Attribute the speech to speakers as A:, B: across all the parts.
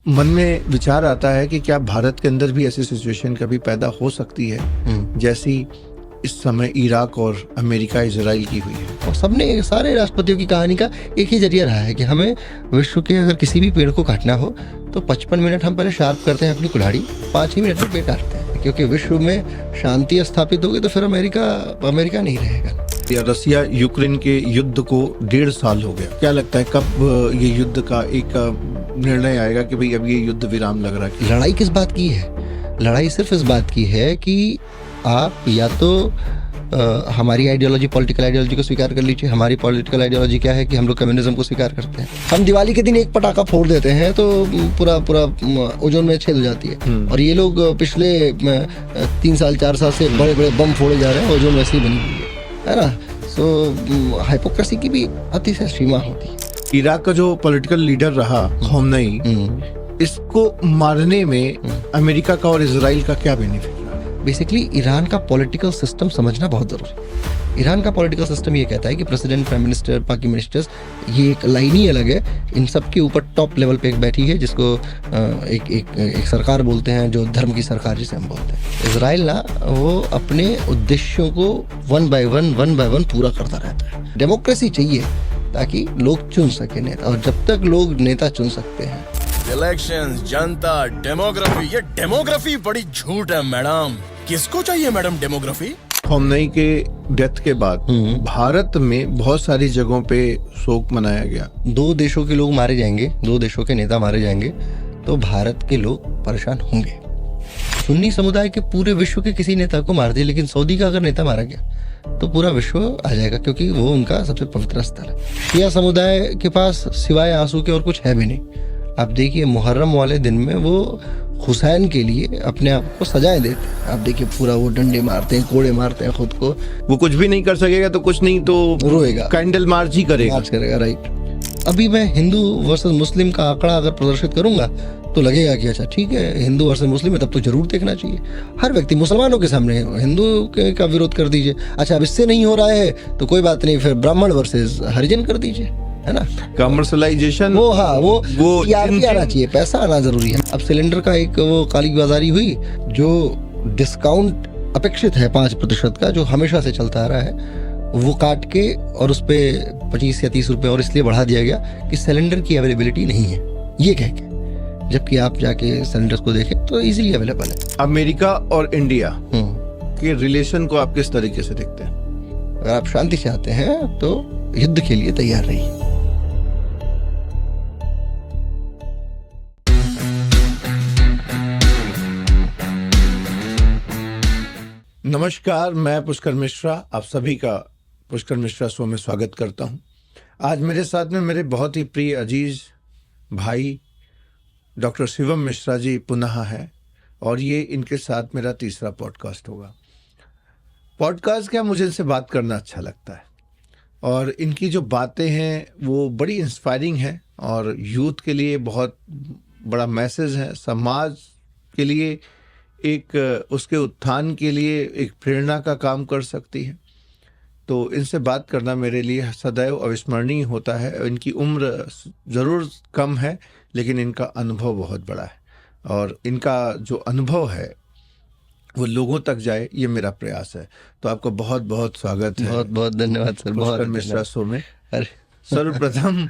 A: मन में विचार आता है कि क्या भारत के अंदर भी ऐसी सिचुएशन कभी पैदा हो सकती है जैसी इस समय इराक और अमेरिका इजराइल की हुई है।
B: और सबने सारे राष्ट्रपतियों की कहानी का एक ही जरिया रहा है कि हमें विश्व के अगर किसी भी पेड़ को काटना हो तो 55 मिनट हम पहले शार्प करते हैं अपनी कुल्हाड़ी, 5 ही मिनट में पेड़ काटते हैं, क्योंकि विश्व में शांति स्थापित होगी तो फिर अमेरिका नहीं रहेगा।
A: या रसिया यूक्रेन के युद्ध को 1.5 साल हो गया, क्या लगता है कब ये युद्ध का एक निर्णय आएगा कि भाई अब ये युद्ध विराम लग रहा है?
B: लड़ाई किस बात की है? लड़ाई सिर्फ इस बात की है कि आप या तो हमारी आइडियोलॉजी, पॉलिटिकल आइडियोलॉजी को स्वीकार कर लीजिए। हमारी पॉलिटिकल आइडियोलॉजी क्या है कि हम लोग कम्युनिज्म को स्वीकार करते हैं। हम दिवाली के दिन एक पटाखा फोड़ देते हैं तो पूरा ओजोन में छेद हो जाती है, और ये लोग पिछले 3 साल 4 साल से बड़े बड़े बम फोड़े जा रहे हैं, ओजोन वैसे ही बनी हुई है ना। सो हाइपोक्रेसी की भी अतिशय सीमा होती है।
A: इराक का जो पॉलिटिकल लीडर रहा खोमेनी, इसको मारने में अमेरिका का और इजराइल का क्या बेनिफिट?
B: बेसिकली ईरान का पॉलिटिकल सिस्टम समझना बहुत जरूरी है। ईरान का पॉलिटिकल सिस्टम ये कहता है कि प्रेसिडेंट, प्राइम मिनिस्टर, बाकी मिनिस्टर्स, ये एक लाइन ही अलग है। इन सब के ऊपर टॉप लेवल पे एक बैठी है जिसको एक सरकार बोलते हैं, जो धर्म की सरकार जिसे हम बोलते हैं। इजराइल ना वो अपने उद्देश्यों को वन बाय वन पूरा करता रहता है। डेमोक्रेसी चाहिए ताकि लोग चुन सके नेता, और जब तक लोग नेता चुन सकते हैं।
C: इलेक्शंस, जनता, डेमोग्राफी, ये डेमोग्राफी बड़ी झूठ है मैडम। किसको चाहिए मैडम डेमोग्राफी?
A: खोमेनी के डेथ के बाद भारत में बहुत सारी जगहों पे शोक मनाया गया।
B: 2 देशों के लोग मारे जाएंगे, 2 देशों के नेता मारे जाएंगे तो भारत के लोग परेशान होंगे। सुन्नी समुदाय के पूरे विश्व के किसी नेता को मार दिया, लेकिन सऊदी का अगर नेता मारा गया तो पूरा विश्व आ जाएगा, क्योंकि वो उनका सबसे पवित्र स्थल है। शिया समुदाय के पास सिवाय आंसू के और कुछ है भी नहीं। आप देखिए मुहर्रम वाले दिन में वो हुसैन के लिए अपने आप को सजाएं देते हैं। आप देखिए पूरा वो डंडे मारते हैं, कोड़े मारते हैं खुद को।
A: वो कुछ भी नहीं कर सकेगा तो कुछ नहीं तो
B: रोएगा,
A: कैंडल मार्च ही करेगा।
B: राइट। अभी मैं हिंदू वर्सेस मुस्लिम का आंकड़ा अगर प्रदर्शित करूंगा तो लगेगा कि अच्छा ठीक है, हिंदू वर्सेस मुस्लिम है, तब तो जरूर देखना चाहिए। हर व्यक्ति, मुसलमानों के सामने हिंदू का विरोध कर दीजिए। अच्छा अब इससे नहीं हो रहा है तो कोई बात नहीं, फिर ब्राह्मण वर्सेस हरिजन कर दीजिए, है ना।
A: कमर्शलाइजेशन वो
B: आना चाहिए, पैसा आना जरूरी है। अब सिलेंडर का एक वो काली बाजारी हुई, जो डिस्काउंट अपेक्षित है 5% का, जो हमेशा से चलता आ रहा है, वो काट के और उस पे 25 या 30 रुपए और इसलिए बढ़ा दिया गया कि सिलेंडर की अवेलेबिलिटी नहीं है, ये कह के। जबकि आप जाके सिलेंडर्स को देखें तो इजीली अवेलेबल है।
A: अमेरिका और इंडिया के रिलेशन को आप किस तरीके से देखते हैं?
B: अगर आप शांति चाहते हैं तो युद्ध के लिए तैयार रहिए।
A: नमस्कार, मैं पुष्कर मिश्रा आप सभी का पुष्कर मिश्रा शो में स्वागत करता हूं। आज मेरे साथ में मेरे बहुत ही प्रिय अजीज भाई डॉक्टर शिवम मिश्रा जी पुनः है, और ये इनके साथ मेरा तीसरा पॉडकास्ट होगा। पॉडकास्ट क्या, मुझे इनसे बात करना अच्छा लगता है, और इनकी जो बातें हैं वो बड़ी इंस्पायरिंग है और यूथ के लिए बहुत बड़ा मैसेज है, समाज के लिए एक उसके उत्थान के लिए एक प्रेरणा का काम कर सकती है। तो इनसे बात करना मेरे लिए सदैव अविस्मरणीय होता है। इनकी उम्र ज़रूर कम है, लेकिन इनका अनुभव बहुत बड़ा है, और इनका जो अनुभव है वो लोगों तक जाए, ये मेरा प्रयास है। तो आपका बहुत बहुत स्वागत है।
B: बहुत बहुत धन्यवाद सर,
A: पुष्कर मिश्रा शो में। सर्वप्रथम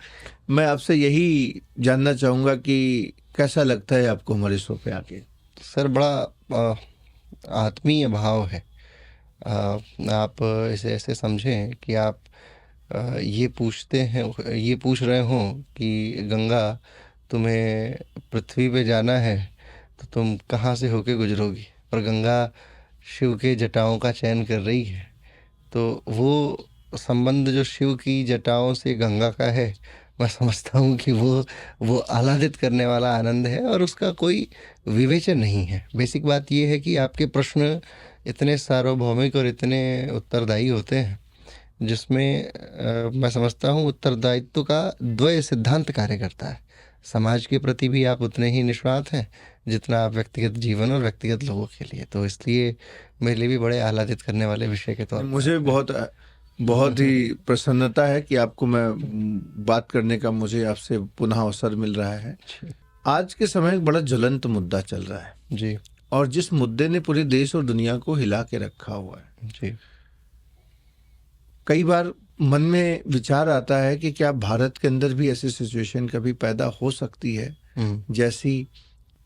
A: मैं आपसे यही जानना चाहूँगा कि कैसा लगता है आपको हमारे शो पे आके?
B: सर बड़ा आत्मीय भाव है। आप इसे ऐसे समझें कि आप ये पूछ रहे हो कि गंगा तुम्हें पृथ्वी पे जाना है तो तुम कहाँ से होके गुजरोगी, और गंगा शिव के जटाओं का चयन कर रही है। तो वो संबंध जो शिव की जटाओं से गंगा का है, मैं समझता हूँ कि वो आह्लादित करने वाला आनंद है, और उसका कोई विवेचन नहीं है। बेसिक बात ये है कि आपके प्रश्न इतने सार्वभौमिक और इतने उत्तरदायी होते हैं, जिसमें मैं समझता हूँ उत्तरदायित्व का द्वय सिद्धांत कार्य करता है। समाज के प्रति भी आप उतने ही निष्णात हैं जितना आप व्यक्तिगत जीवन और व्यक्तिगत लोगों के लिए। तो इसलिए मेरे लिए भी बड़े आह्लादित करने वाले विषय के तौर पर
A: मुझे बहुत ही प्रसन्नता है कि आपको मैं बात करने का मुझे आपसे पुनः अवसर मिल रहा है। आज के समय एक बड़ा ज्वलंत मुद्दा चल रहा है
B: जी
A: और जिस मुद्दे ने पूरे देश और दुनिया को हिला के रखा हुआ है।
B: जी
A: कई बार मन में विचार आता है कि क्या भारत के अंदर भी ऐसी सिचुएशन कभी पैदा हो सकती है जैसी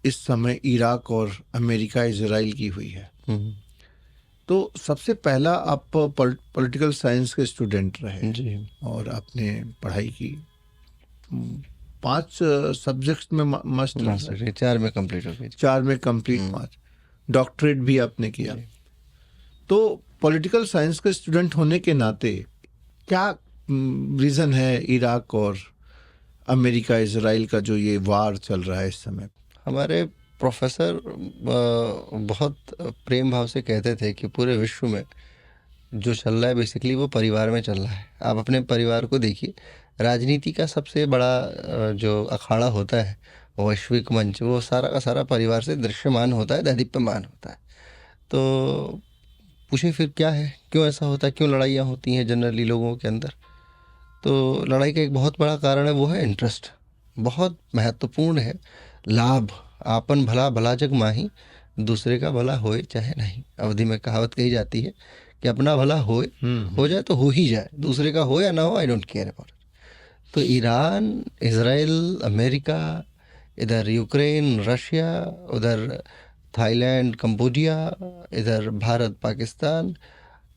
A: इस समय इराक और अमेरिका इजराइल की हुई है। तो सबसे पहला आप पॉलिटिकल साइंस के स्टूडेंट रहे
B: जी
A: और आपने पढ़ाई की 5 सब्जेक्ट्स में मास्टर,
B: मास्टर 4 में कंप्लीट हो गई।
A: 4 में कंप्लीट मार्च, डॉक्टरेट भी आपने किया। तो पॉलिटिकल साइंस के स्टूडेंट होने के नाते क्या रीज़न है इराक और अमेरिका इजराइल का जो ये वार चल रहा है इस समय?
B: हमारे प्रोफेसर बहुत प्रेम भाव से कहते थे कि पूरे विश्व में जो चल रहा है बेसिकली वो परिवार में चल रहा है। आप अपने परिवार को देखिए, राजनीति का सबसे बड़ा जो अखाड़ा होता है वैश्विक मंच, वो सारा का सारा परिवार से दृश्यमान होता है, दैदीप्यमान होता है। तो पूछे फिर क्या है, क्यों ऐसा होता है, क्यों लड़ाइयाँ होती हैं जनरली लोगों के अंदर? तो लड़ाई का एक बहुत बड़ा कारण है, वो है इंटरेस्ट। बहुत महत्वपूर्ण है लाभ। आपन भला भला जग माही, दूसरे का भला होए चाहे नहीं। अवधि में कहावत कही जाती है कि अपना भला होए, हो जाए तो हो ही जाए, दूसरे का हो या ना हो, I don't care about it. तो ईरान, इजराइल, अमेरिका, इधर यूक्रेन, रशिया, उधर थाईलैंड, कंबोडिया, इधर भारत, पाकिस्तान,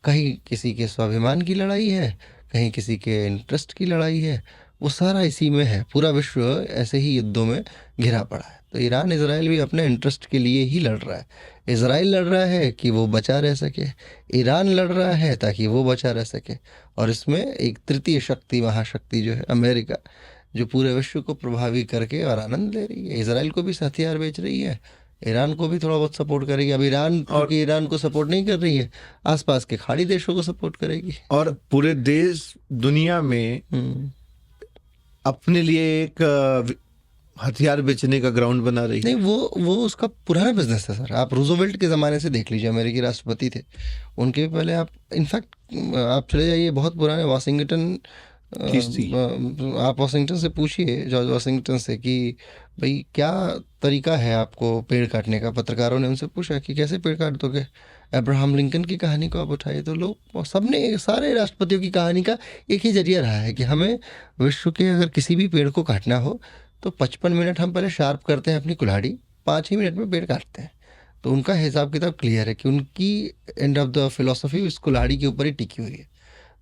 B: कहीं किसी के स्वाभिमान की लड़ाई है, कहीं किसी के इंटरेस्ट की लड़ाई है, वो सारा इसी में है। पूरा विश्व ऐसे ही युद्धों में घिरा पड़ा है। तो ईरान इजराइल भी अपने इंटरेस्ट के लिए ही लड़ रहा है। इजराइल लड़ रहा है कि वो बचा रह सके, ईरान लड़ रहा है ताकि वो बचा रह सके। और इसमें एक तृतीय शक्ति, महाशक्ति जो है अमेरिका, जो पूरे विश्व को प्रभावी करके और आनंद ले रही है। इजराइल को भी हथियार बेच रही है, ईरान को भी थोड़ा बहुत सपोर्ट करेगी। अब ईरान और ईरान को सपोर्ट नहीं कर रही है, आसपास के खाड़ी देशों को सपोर्ट करेगी।
A: और पूरे देश दुनिया में अपने लिए एक हथियार बेचने का ग्राउंड बना रही है।
B: नहीं, वो उसका पुराना बिजनेस है सर। आप रूजवेल्ट के ज़माने से देख लीजिए, अमेरिकी राष्ट्रपति थे, उनके भी पहले आप इनफैक्ट आप चले जाइए बहुत पुराने वाशिंगटन, आप वाशिंगटन से पूछिए, जॉर्ज वाशिंगटन से, कि भाई क्या तरीका है आपको पेड़ काटने का। पत्रकारों ने उनसे पूछा कि कैसे पेड़ काट दोगे। अब्राहम लिंकन की कहानी को आप उठाइए तो लोग सबने, सारे राष्ट्रपतियों की कहानी का एक ही जरिया रहा है कि हमें विश्व के अगर किसी भी पेड़ को काटना हो तो 55 मिनट हम पहले शार्प करते हैं अपनी कुल्हाड़ी, 5 ही मिनट में पेड़ काटते हैं। तो उनका हिसाब किताब क्लियर है कि उनकी एंड ऑफ द फिलोसफी उस कुल्हाड़ी के ऊपर ही टिकी हुई है।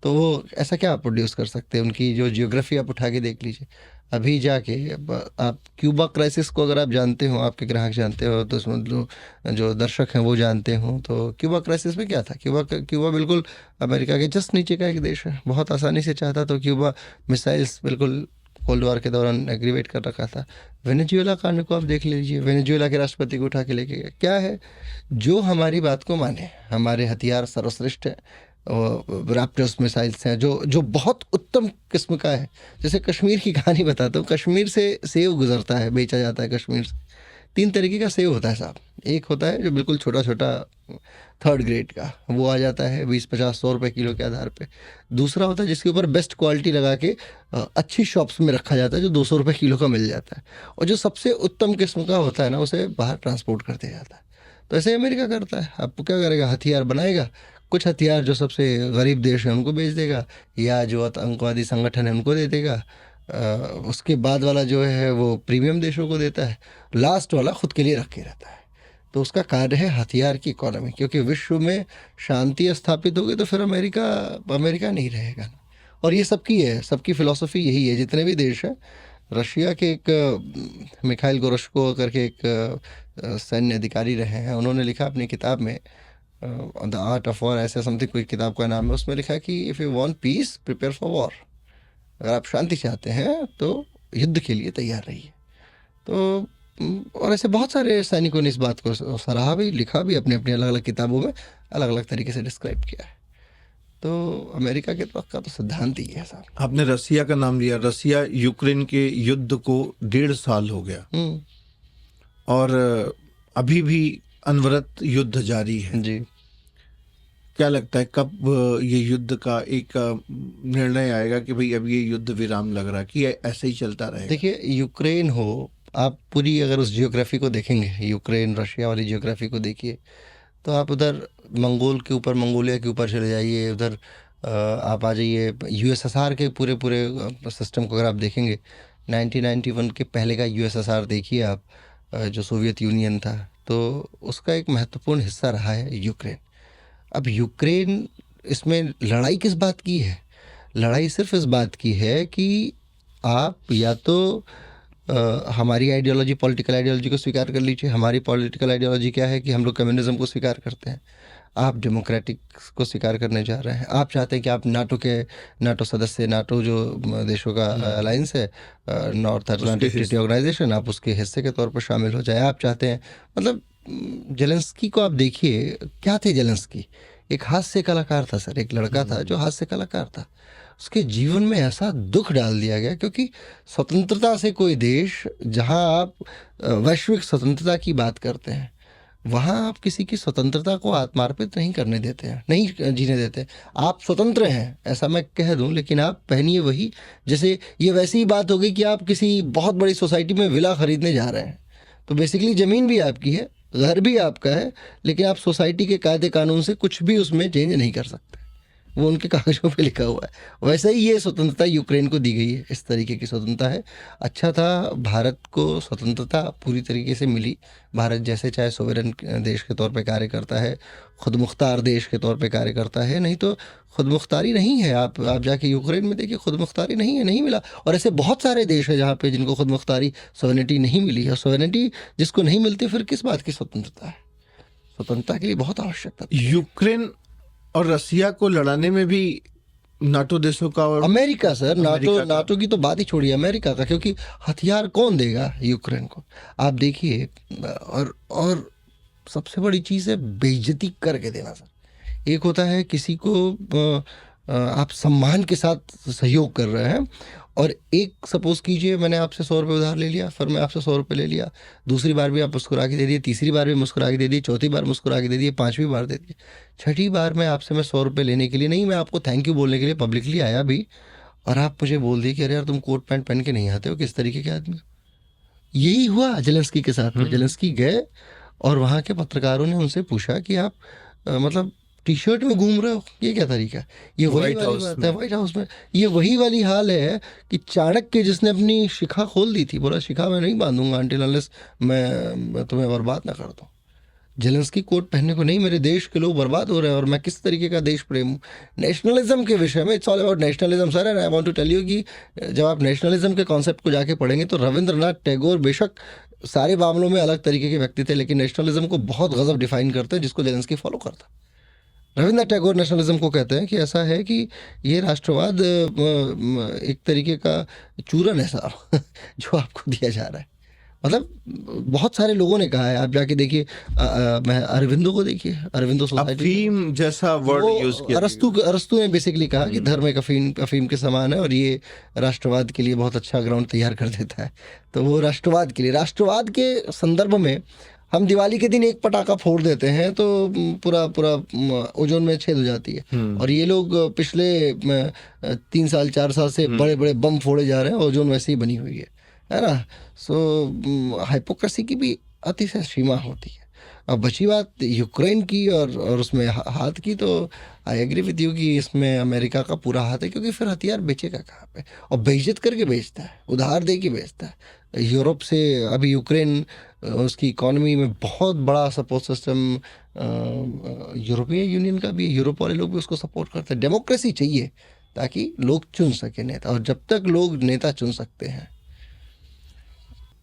B: तो वो ऐसा क्या प्रोड्यूस कर सकते हैं? उनकी जो जियोग्राफी आप उठा के देख लीजिए। अभी जाके आप क्यूबा क्राइसिस को अगर आप जानते हो, आपके ग्राहक जानते हो, तो मतलब जो दर्शक हैं वो जानते हो, तो क्यूबा क्राइसिस में क्या था? क्यूबा बिल्कुल अमेरिका के जस्ट नीचे का एक देश है। बहुत आसानी से चाहता तो क्यूबा मिसाइल्स बिल्कुल कोल्ड वॉर के दौरान एग्रीवेट कर रखा था। वेनेजुएला कांड को आप देख लीजिए, वेनेजुएला के राष्ट्रपति को उठा के लेके गया। क्या है? जो हमारी बात को माने, हमारे हथियार सर्वश्रेष्ठ है, रैप्टर्स मिसाइल्स हैं जो बहुत उत्तम किस्म का है। जैसे कश्मीर की कहानी बताता हूँ, कश्मीर से सेव गुजरता है, बेचा जाता है कश्मीर से। 3 तरीके का सेव होता है साहब। एक होता है जो बिल्कुल छोटा छोटा 3rd ग्रेड का, वो आ जाता है 20-50-100 रुपये किलो के आधार पे। दूसरा होता है जिसके ऊपर बेस्ट क्वालिटी लगा के अच्छी शॉप्स में रखा जाता है, जो 200 रुपये किलो का मिल जाता है। और जो सबसे उत्तम किस्म का होता है ना, उसे बाहर ट्रांसपोर्ट कर दिया जाता है। तो ऐसे अमेरिका करता है। आपको क्या करेगा? हथियार बनाएगा, कुछ हथियार जो सबसे गरीब देश हैं उनको बेच देगा, या जो आतंकवादी संगठन है उनको दे देगा। उसके बाद वाला जो है वो प्रीमियम देशों को देता है, लास्ट वाला खुद के लिए रखे रहता है। तो उसका कार्य है हथियार की इकोनॉमी। क्योंकि विश्व में शांति स्थापित होगी तो फिर अमेरिका नहीं रहेगा ना। और ये सबकी है, सबकी फिलॉसफी यही है, जितने भी देश हैं। रशिया के एक मिखाइल गोरशको करके एक सैन्य अधिकारी रहे हैं, उन्होंने लिखा अपनी किताब में द आर्ट ऑफ वॉर, ऐसा समथिंग कोई किताब का नाम है, उसमें लिखा कि if you want piece prepare for war. अगर आप शांति चाहते हैं तो युद्ध के लिए तैयार रहिए। तो और ऐसे बहुत सारे सैनिकों ने इस बात को सराहा भी, लिखा भी, अपनी अपनी अलग अलग किताबों में अलग अलग तरीके से डिस्क्राइब किया है। तो अमेरिका के तक का तो सिद्धांत ही है साहब।
A: आपने रसिया का नाम लिया। रसिया यूक्रेन के युद्ध को 1.5 साल हो गया और अभी भी अनवरत युद्ध जारी है
B: जी।
A: क्या लगता है कब ये युद्ध का एक निर्णय आएगा कि भाई अब ये युद्ध विराम लग रहा है, कि ऐसे ही चलता रहेगा?
B: देखिए, यूक्रेन हो आप पूरी अगर उस जियोग्राफी को देखेंगे, यूक्रेन रशिया वाली जियोग्राफी को देखिए, तो आप उधर मंगोल के ऊपर, मंगोलिया के ऊपर चले जाइए, उधर आप आ जाइए यूएसएसआर के पूरे सिस्टम को अगर आप देखेंगे, 1991 के पहले का यूएसएसआर देखिए आप, जो सोवियत यूनियन था, तो उसका एक महत्वपूर्ण हिस्सा रहा है यूक्रेन। अब यूक्रेन, इसमें लड़ाई किस बात की है? लड़ाई सिर्फ इस बात की है कि आप या तो हमारी आइडियोलॉजी, पॉलिटिकल आइडियोलॉजी को स्वीकार कर लीजिए। हमारी पॉलिटिकल आइडियोलॉजी क्या है कि हम लोग कम्युनिज्म को स्वीकार करते हैं। आप डेमोक्रेटिक को स्वीकार करने जा रहे हैं। आप चाहते हैं कि आप नाटो सदस्य, नाटो जो देशों का अलायंस है, नॉर्थ अटलांटिक ट्रीटी ऑर्गेनाइजेशन, आप उसके हिस्से के तौर पर शामिल हो जाए। आप चाहते हैं, मतलब जेलेंस्की को आप देखिए, क्या थे जेलेंस्की? एक हास्य कलाकार था सर, एक लड़का था जो हास्य कलाकार था। उसके जीवन में ऐसा दुख डाल दिया गया, क्योंकि स्वतंत्रता से कोई देश, जहां आप वैश्विक स्वतंत्रता की बात करते हैं, वहाँ आप किसी की स्वतंत्रता को आत्मार्पित नहीं करने देते हैं, नहीं जीने देते। आप स्वतंत्र हैं ऐसा मैं कह दूं, लेकिन आप पहनिए वही। जैसे ये वैसी ही बात हो गई कि आप किसी बहुत बड़ी सोसाइटी में विला खरीदने जा रहे हैं, तो बेसिकली ज़मीन भी आपकी है, घर भी आपका है, लेकिन आप सोसाइटी के कायदे कानून से कुछ भी उसमें चेंज नहीं कर सकते, वो उनके कागज़ों पे लिखा हुआ है। वैसे ही ये स्वतंत्रता यूक्रेन को दी गई है, इस तरीके की स्वतंत्रता है। अच्छा था भारत को स्वतंत्रता पूरी तरीके से मिली। भारत जैसे चाहे सोवरेन देश के तौर पे कार्य करता है, खुद मुख्तार देश के तौर पे कार्य करता है, नहीं तो खुद मुख्तारी नहीं है। आप जाके यूक्रेन में देखिए, खुद मुख्तारी नहीं है, नहीं मिला। और ऐसे बहुत सारे देश हैं जहाँ पे जिनको खुद मुख्तारी, सोवरेनिटी नहीं मिली है। सोवरेनिटी जिसको नहीं मिलती, फिर किस बात की स्वतंत्रता है? स्वतंत्रता के लिए बहुत आवश्यकता थी।
A: यूक्रेन और रसिया को लड़ाने में भी नाटो देशों का और
B: अमेरिका सर, नाटो की तो बात ही छोड़िए, अमेरिका का, क्योंकि हथियार कौन देगा यूक्रेन को? आप देखिए, और सबसे बड़ी चीज़ है बेइज्जती करके देना सर। एक होता है किसी को आप सम्मान के साथ सहयोग कर रहे हैं, और एक सपोज कीजिए मैंने आपसे 100 रुपये उधार ले लिया, फिर मैं आपसे 100 रुपये ले लिया, दूसरी बार भी आप मुस्कुरा के दे दिए, तीसरी बार भी मुस्कुरा के दे दिए, चौथी बार मुस्कुरा के दे दिए, पांचवी बार दे दिए, छठी बार में आपसे मैं 100 रुपये लेने के लिए नहीं, मैं आपको थैंक यू बोलने के लिए पब्लिकली आया भी, और आप मुझे बोल दिए कि अरे यार तुम कोट पैंट पहन के नहीं आते हो, किस तरीके के आदमी? यही हुआ जेलेंस्की के साथ में। जेलेंस्की गए और वहाँ के पत्रकारों ने उनसे पूछा कि आप मतलब टी शर्ट में घूम रहे हो, ये क्या तरीका है? ये वही वाली बात है, व्हाइट हाउस में ये वही वाली हाल है कि चाणक्य जिसने अपनी शिखा खोल दी थी, बोला शिखा मैं नहीं बांधूंगा अनटिल अनलेस मैं तुम्हें बर्बाद ना कर दूं। जेलेंस्की कोट पहनने को नहीं, मेरे देश के लोग बर्बाद हो रहे हैं और मैं किस तरीके का देश प्रेम हूँ। नेशनलिज्म के विषय में, it's all about nationalism sir, and I want to tell you कि जब आप नेशनलिज्म के कॉन्सेप्ट को जाके पढ़ेंगे तो रविंद्रनाथ टैगोर बेशक सारे मामलों में अलग तरीके के व्यक्ति थे, लेकिन नेशनलिज्म को बहुत गजब डिफाइन करते हैं, जिसको जेलेंस्की फॉलो करता। रविंद्रनाथ टैगोर नेशनलिज्म को कहते हैं कि ऐसा है कि ये राष्ट्रवाद एक तरीके का चूरन है साहब जो आपको दिया जा रहा है। मतलब बहुत सारे लोगों ने कहा है, आप जाके देखिए, मैं अरविंदो को देखिए, अरविंदो सोसाइटी,
A: अफीम जैसा वर्ड यूज किया।
B: अरस्तु ने बेसिकली कहा कि धर्म एक अफीम के समान है और ये राष्ट्रवाद के लिए बहुत अच्छा ग्राउंड तैयार कर देता है। तो वो राष्ट्रवाद के संदर्भ में हम दिवाली के दिन एक पटाखा फोड़ देते हैं तो पूरा ओजोन में छेद हो जाती है, और ये लोग पिछले 3 साल 4 साल से बड़े बड़े बम फोड़े जा रहे हैं, ओजोन वैसे ही बनी हुई है ना। सो हाइपोक्रेसी की भी अतिशय सीमा होती है। अब बची बात यूक्रेन की और उसमें हाथ की, तो आई एग्री विद यू कि इसमें अमेरिका का पूरा हाथ है, क्योंकि फिर हथियार बेचेगा कहाँ पे? और बेइज्जत करके बेचता है, उधार दे के बेचता है। यूरोप से अभी यूक्रेन, उसकी इकॉनमी में बहुत बड़ा सपोर्ट सिस्टम यूरोपियन यूनियन का भी है, यूरोप वाले लोग भी उसको सपोर्ट करते हैं। डेमोक्रेसी चाहिए ताकि लोग चुन सके नेता, और जब तक लोग नेता चुन सकते हैं।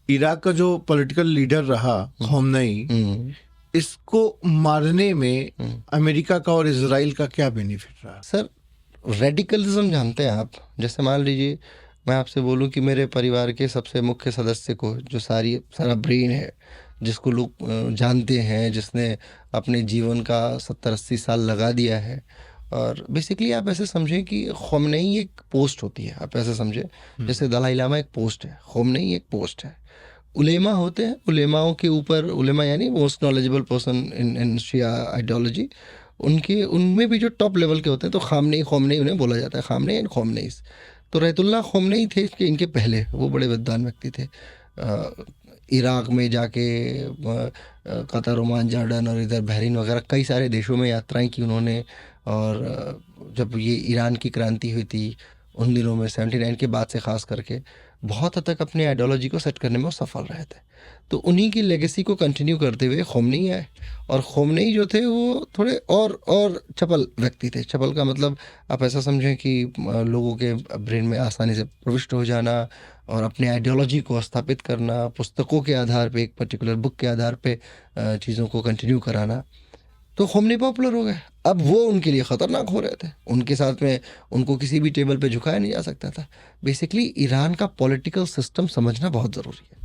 A: इराक का जो पॉलिटिकल लीडर रहा खोमेनी, इसको मारने में अमेरिका का और इजराइल का क्या बेनिफिट रहा?
B: सर रेडिकलिज्म जानते हैं आप? जैसे मान लीजिए मैं आपसे बोलूं कि मेरे परिवार के सबसे मुख्य सदस्य को, जो सारा ब्रेन है, जिसको लोग जानते हैं, जिसने अपने जीवन का 70-80 साल लगा दिया है, और बेसिकली आप ऐसे समझें कि खोमेनी एक पोस्ट होती है। आप ऐसे समझें जैसे दलाई लामा एक पोस्ट है, खोमेनी एक पोस्ट है। उलेमा होते हैं, उलेमाओं के ऊपर, उलेमा यानी most knowledgeable person in Shia ideology, उनमें भी जो टॉप लेवल के होते हैं, तो खोमेनी उन्हें बोला जाता है, खामनेई एंड खोमेनीस। तो रहतुल्लाह खोमेनी थे कि इनके पहले, वो बड़े विद्वान व्यक्ति थे। इराक में जाके कतर, ओमान, जॉर्डन और इधर बहरीन वगैरह कई सारे देशों में यात्राएं की उन्होंने। और जब ये ईरान की क्रांति हुई थी उन दिनों में 79 के बाद से ख़ास करके बहुत हद तक अपनी आइडियोलॉजी को सेट करने में वो सफल रहे थे। तो उन्हीं की लेगेसी को कंटिन्यू करते हुए खोमनेई आए। और खोमनेई जो थे वो थोड़े और चपल व्यक्ति थे। चपल का मतलब आप ऐसा समझें कि लोगों के ब्रेन में आसानी से प्रविष्ट हो जाना और अपने आइडियोलॉजी को स्थापित करना, पुस्तकों के आधार पे, एक पर्टिकुलर बुक के आधार पे चीज़ों को कंटिन्यू कराना। तो खोमनेई पॉपुलर हो गए। अब वो उनके लिए ख़तरनाक हो रहे थे। उनके साथ में उनको किसी भी टेबल पे झुकाया नहीं जा सकता था। बेसिकली ईरान का पॉलिटिकल सिस्टम समझना बहुत ज़रूरी है।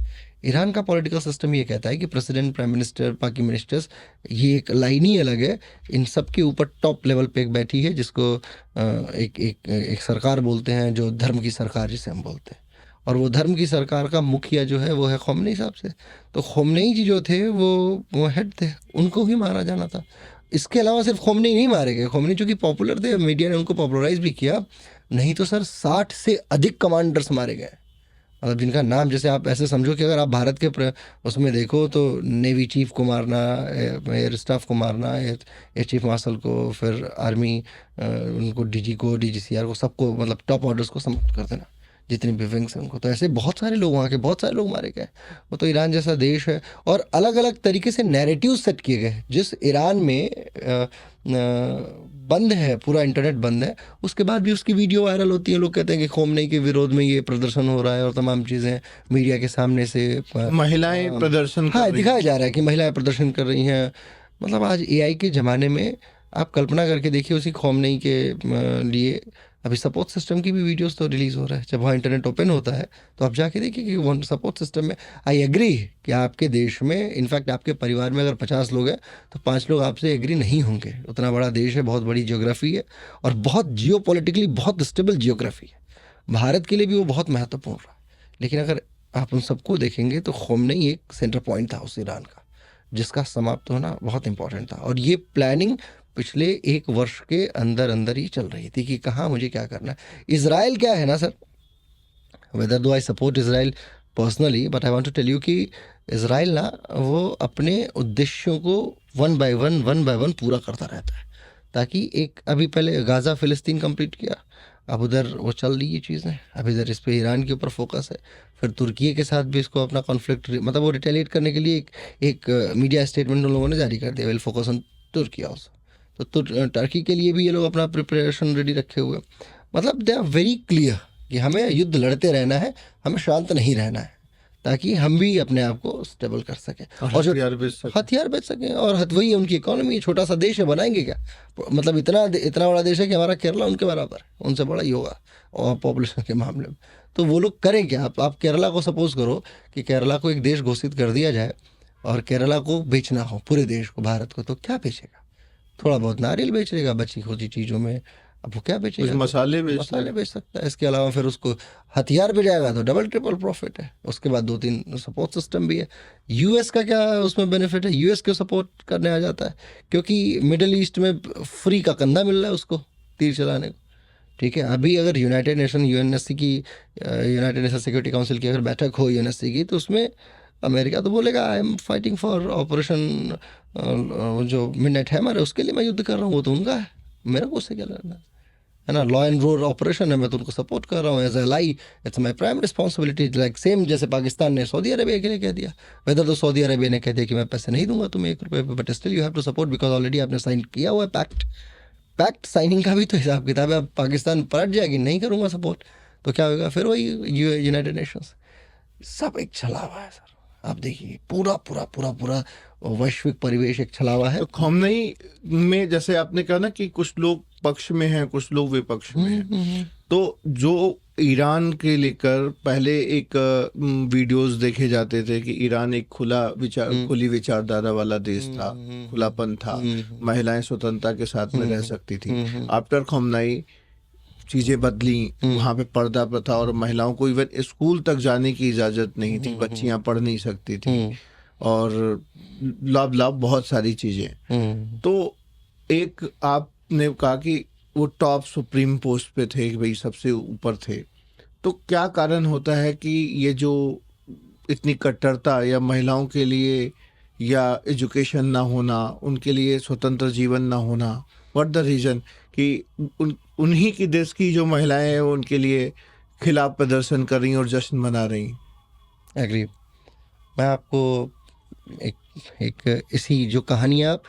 B: ईरान का पॉलिटिकल सिस्टम ये कहता है कि प्रेसिडेंट, प्राइम मिनिस्टर, बाकी मिनिस्टर्स, ये एक लाइन ही अलग है। इन सब के ऊपर टॉप लेवल पे एक बैठी है जिसको एक सरकार बोलते हैं, जो धर्म की सरकार जिसे हम बोलते हैं। और वो धर्म की सरकार का मुखिया जो है वो है खोमनेई साहब से। तो खोमनेई जी जो थे वो हेड थे, उनको ही मारा जाना था। इसके अलावा सिर्फ खोमनेई नहीं मारे गए। खोमनेई चूँकि पॉपुलर थे, मीडिया ने उनको पॉपुलराइज भी किया। नहीं तो सर 60 से अधिक कमांडर्स मारे गए, मतलब जिनका नाम, जैसे आप ऐसे समझो कि अगर आप भारत के उसमें देखो तो नेवी चीफ को मारना, एयर स्टाफ को मारना, एयर चीफ मार्शल को, फिर आर्मी उनको डीजी को, डीजीसीआर को, सबको, मतलब टॉप ऑर्डर्स को समाप्त कर देना, जितनी भी विंग्स हैं उनको। तो ऐसे बहुत सारे लोग, वहाँ के बहुत सारे लोग मारे गए। वो तो ईरान जैसा देश है। और अलग अलग तरीके से नैरेटिव सेट किए गए। जिस ईरान में बंद है, पूरा इंटरनेट बंद है, उसके बाद भी उसकी वीडियो वायरल होती है। लोग कहते हैं कि खोमनेई के विरोध में ये प्रदर्शन हो रहा है और तमाम चीज़ें मीडिया के सामने से
A: महिलाएं प्रदर्शन कर
B: हाँ
A: रही हैं।
B: दिखाया जा रहा है कि महिलाएं प्रदर्शन कर रही हैं। मतलब आज एआई के ज़माने में आप कल्पना करके देखिए, उसी खोमनेई के लिए अभी सपोर्ट सिस्टम की भी वीडियोस तो रिलीज़ हो रहा है। जब वहाँ इंटरनेट ओपन होता है तो आप जाके देखिए कि वो सपोर्ट सिस्टम में, आई एग्री कि आपके देश में, इनफैक्ट आपके परिवार में अगर 50 लोग हैं तो 5 लोग आपसे एग्री नहीं होंगे। उतना बड़ा देश है, बहुत बड़ी जियोग्राफी है और बहुत जियोपॉलिटिकली बहुत स्टेबल जियोग्राफी है। भारत के लिए भी वो बहुत महत्वपूर्ण रहा। लेकिन अगर आप उन सबको देखेंगे तो खोमनेई एक सेंटर पॉइंट था उस ईरान का, जिसका समाप्त होना बहुत इंपॉर्टेंट था। और ये प्लानिंग पिछले 1 वर्ष के अंदर अंदर ही चल रही थी कि कहाँ मुझे क्या करना है। इज़राइल क्या है ना sir, whether do I support Israel personally, but I want to tell you कि इज़राइल ना वो अपने उद्देश्यों को वन बाय वन पूरा करता रहता है। ताकि एक, अभी पहले गाज़ा फ़िलिस्तीन कंप्लीट किया, अब उधर वो चल रही है चीज़ें, अब इधर इस पे ईरान के ऊपर फोकस है। फिर तुर्की के साथ भी इसको अपना कॉन्फ्लिक्ट, मतलब वो रिटेलिएट करने के लिए एक मीडिया स्टेटमेंट उन लोगों ने जारी कर दिया, विल फोकस ऑन तुर्की ऑल्सो। तो टर्की के लिए भी ये लोग अपना प्रिपरेशन रेडी रखे हुए। मतलब दे आर वेरी क्लियर कि हमें युद्ध लड़ते रहना है, हमें शांत नहीं रहना है, ताकि हम भी अपने आप को स्टेबल कर सकें और जो हथियार बेच सकें। और वही है उनकी इकोनॉमी। छोटा सा देश है, बनाएंगे क्या? मतलब इतना बड़ा देश है कि हमारा केरला उनके बराबर है, उनसे बड़ा ही होगा और पॉपुलेशन के मामले में। तो वो लोग करें क्या? आप केरला को सपोज करो कि केरला को एक देश घोषित कर दिया जाए और केरला को बेचना हो पूरे देश को, भारत को, तो क्या बेचेगा? थोड़ा बहुत नारियल बेच लेगा बची खुची चीज़ों में। अब वो क्या बेचेगा?
A: मसाले बेच
B: सकता है। इसके अलावा फिर उसको हथियार पे जाएगा तो डबल ट्रिपल प्रॉफिट है। उसके बाद 2-3 सपोर्ट सिस्टम भी है। यूएस का क्या उसमें बेनिफिट है? यूएस क्यों सपोर्ट करने आ जाता है? क्योंकि मिडिल ईस्ट में फ्री का कंधा मिल रहा है उसको तीर चलाने को। ठीक है, अभी अगर यूनाइटेड नेशन सिक्योरिटी काउंसिल की अगर बैठक हो यूएनएससी की, तो उसमें अमेरिका तो बोलेगा I am fighting for operation जो मिडनाइट हैमर है, उसके लिए मैं युद्ध कर रहा हूँ। वो तो उनका है, मेरा को उससे क्या लड़ना है ना? लॉ एंड ऑर्डर ऑपरेशन है, मैं तो उनको सपोर्ट कर रहा हूँ as a ally, it's my prime responsibility. Like same जैसे पाकिस्तान ने सऊदी अरेबिया के लिए कह दिया, वेदर तो सऊदी अरेबिया ने कह दिया कि मैं पैसे नहीं दूंगा तुम्हें 1 रुपये पे, but still you have to support because already आपने साइन किया हुआ है पैक्ट साइनिंग का भी तो हिसाब किताब है। अब पाकिस्तान पलट जाएगी, नहीं करूँगा सपोर्ट, तो क्या होगा? फिर वही यूनाइटेड नेशंस। सब एक छलावा है सर। आप देखिए पूरा वैश्विक परिवेश एक छलावा है।
A: तो खोमनेई में जैसे आपने कहा ना कि कुछ लोग पक्ष में हैं, कुछ लोग विपक्ष में हैं। तो जो ईरान के लेकर पहले एक वीडियोस देखे जाते थे कि ईरान एक खुली विचारधारा वाला देश था, खुलापन था, महिलाएं स्वतंत्रता के साथ में रह सकती थी। आफ्टर खोमनेई चीज़ें बदली, वहाँ पे पर्दा प्रथा और महिलाओं को इवन स्कूल तक जाने की इजाज़त नहीं थी, बच्चियाँ पढ़ नहीं सकती थी और बहुत सारी चीज़ें। तो एक आपने कहा कि वो टॉप सुप्रीम पोस्ट पे थे, भाई सबसे ऊपर थे। तो क्या कारण होता है कि ये जो इतनी कट्टरता, या महिलाओं के लिए या एजुकेशन ना होना, उनके लिए स्वतंत्र जीवन ना होना, व्हाट द रीज़न कि उन्हीं की देश की जो महिलाएं हैं वो उनके लिए खिलाफ प्रदर्शन कर रही और जश्न मना रही?
B: एग्री। मैं आपको एक इसी जो कहानी आप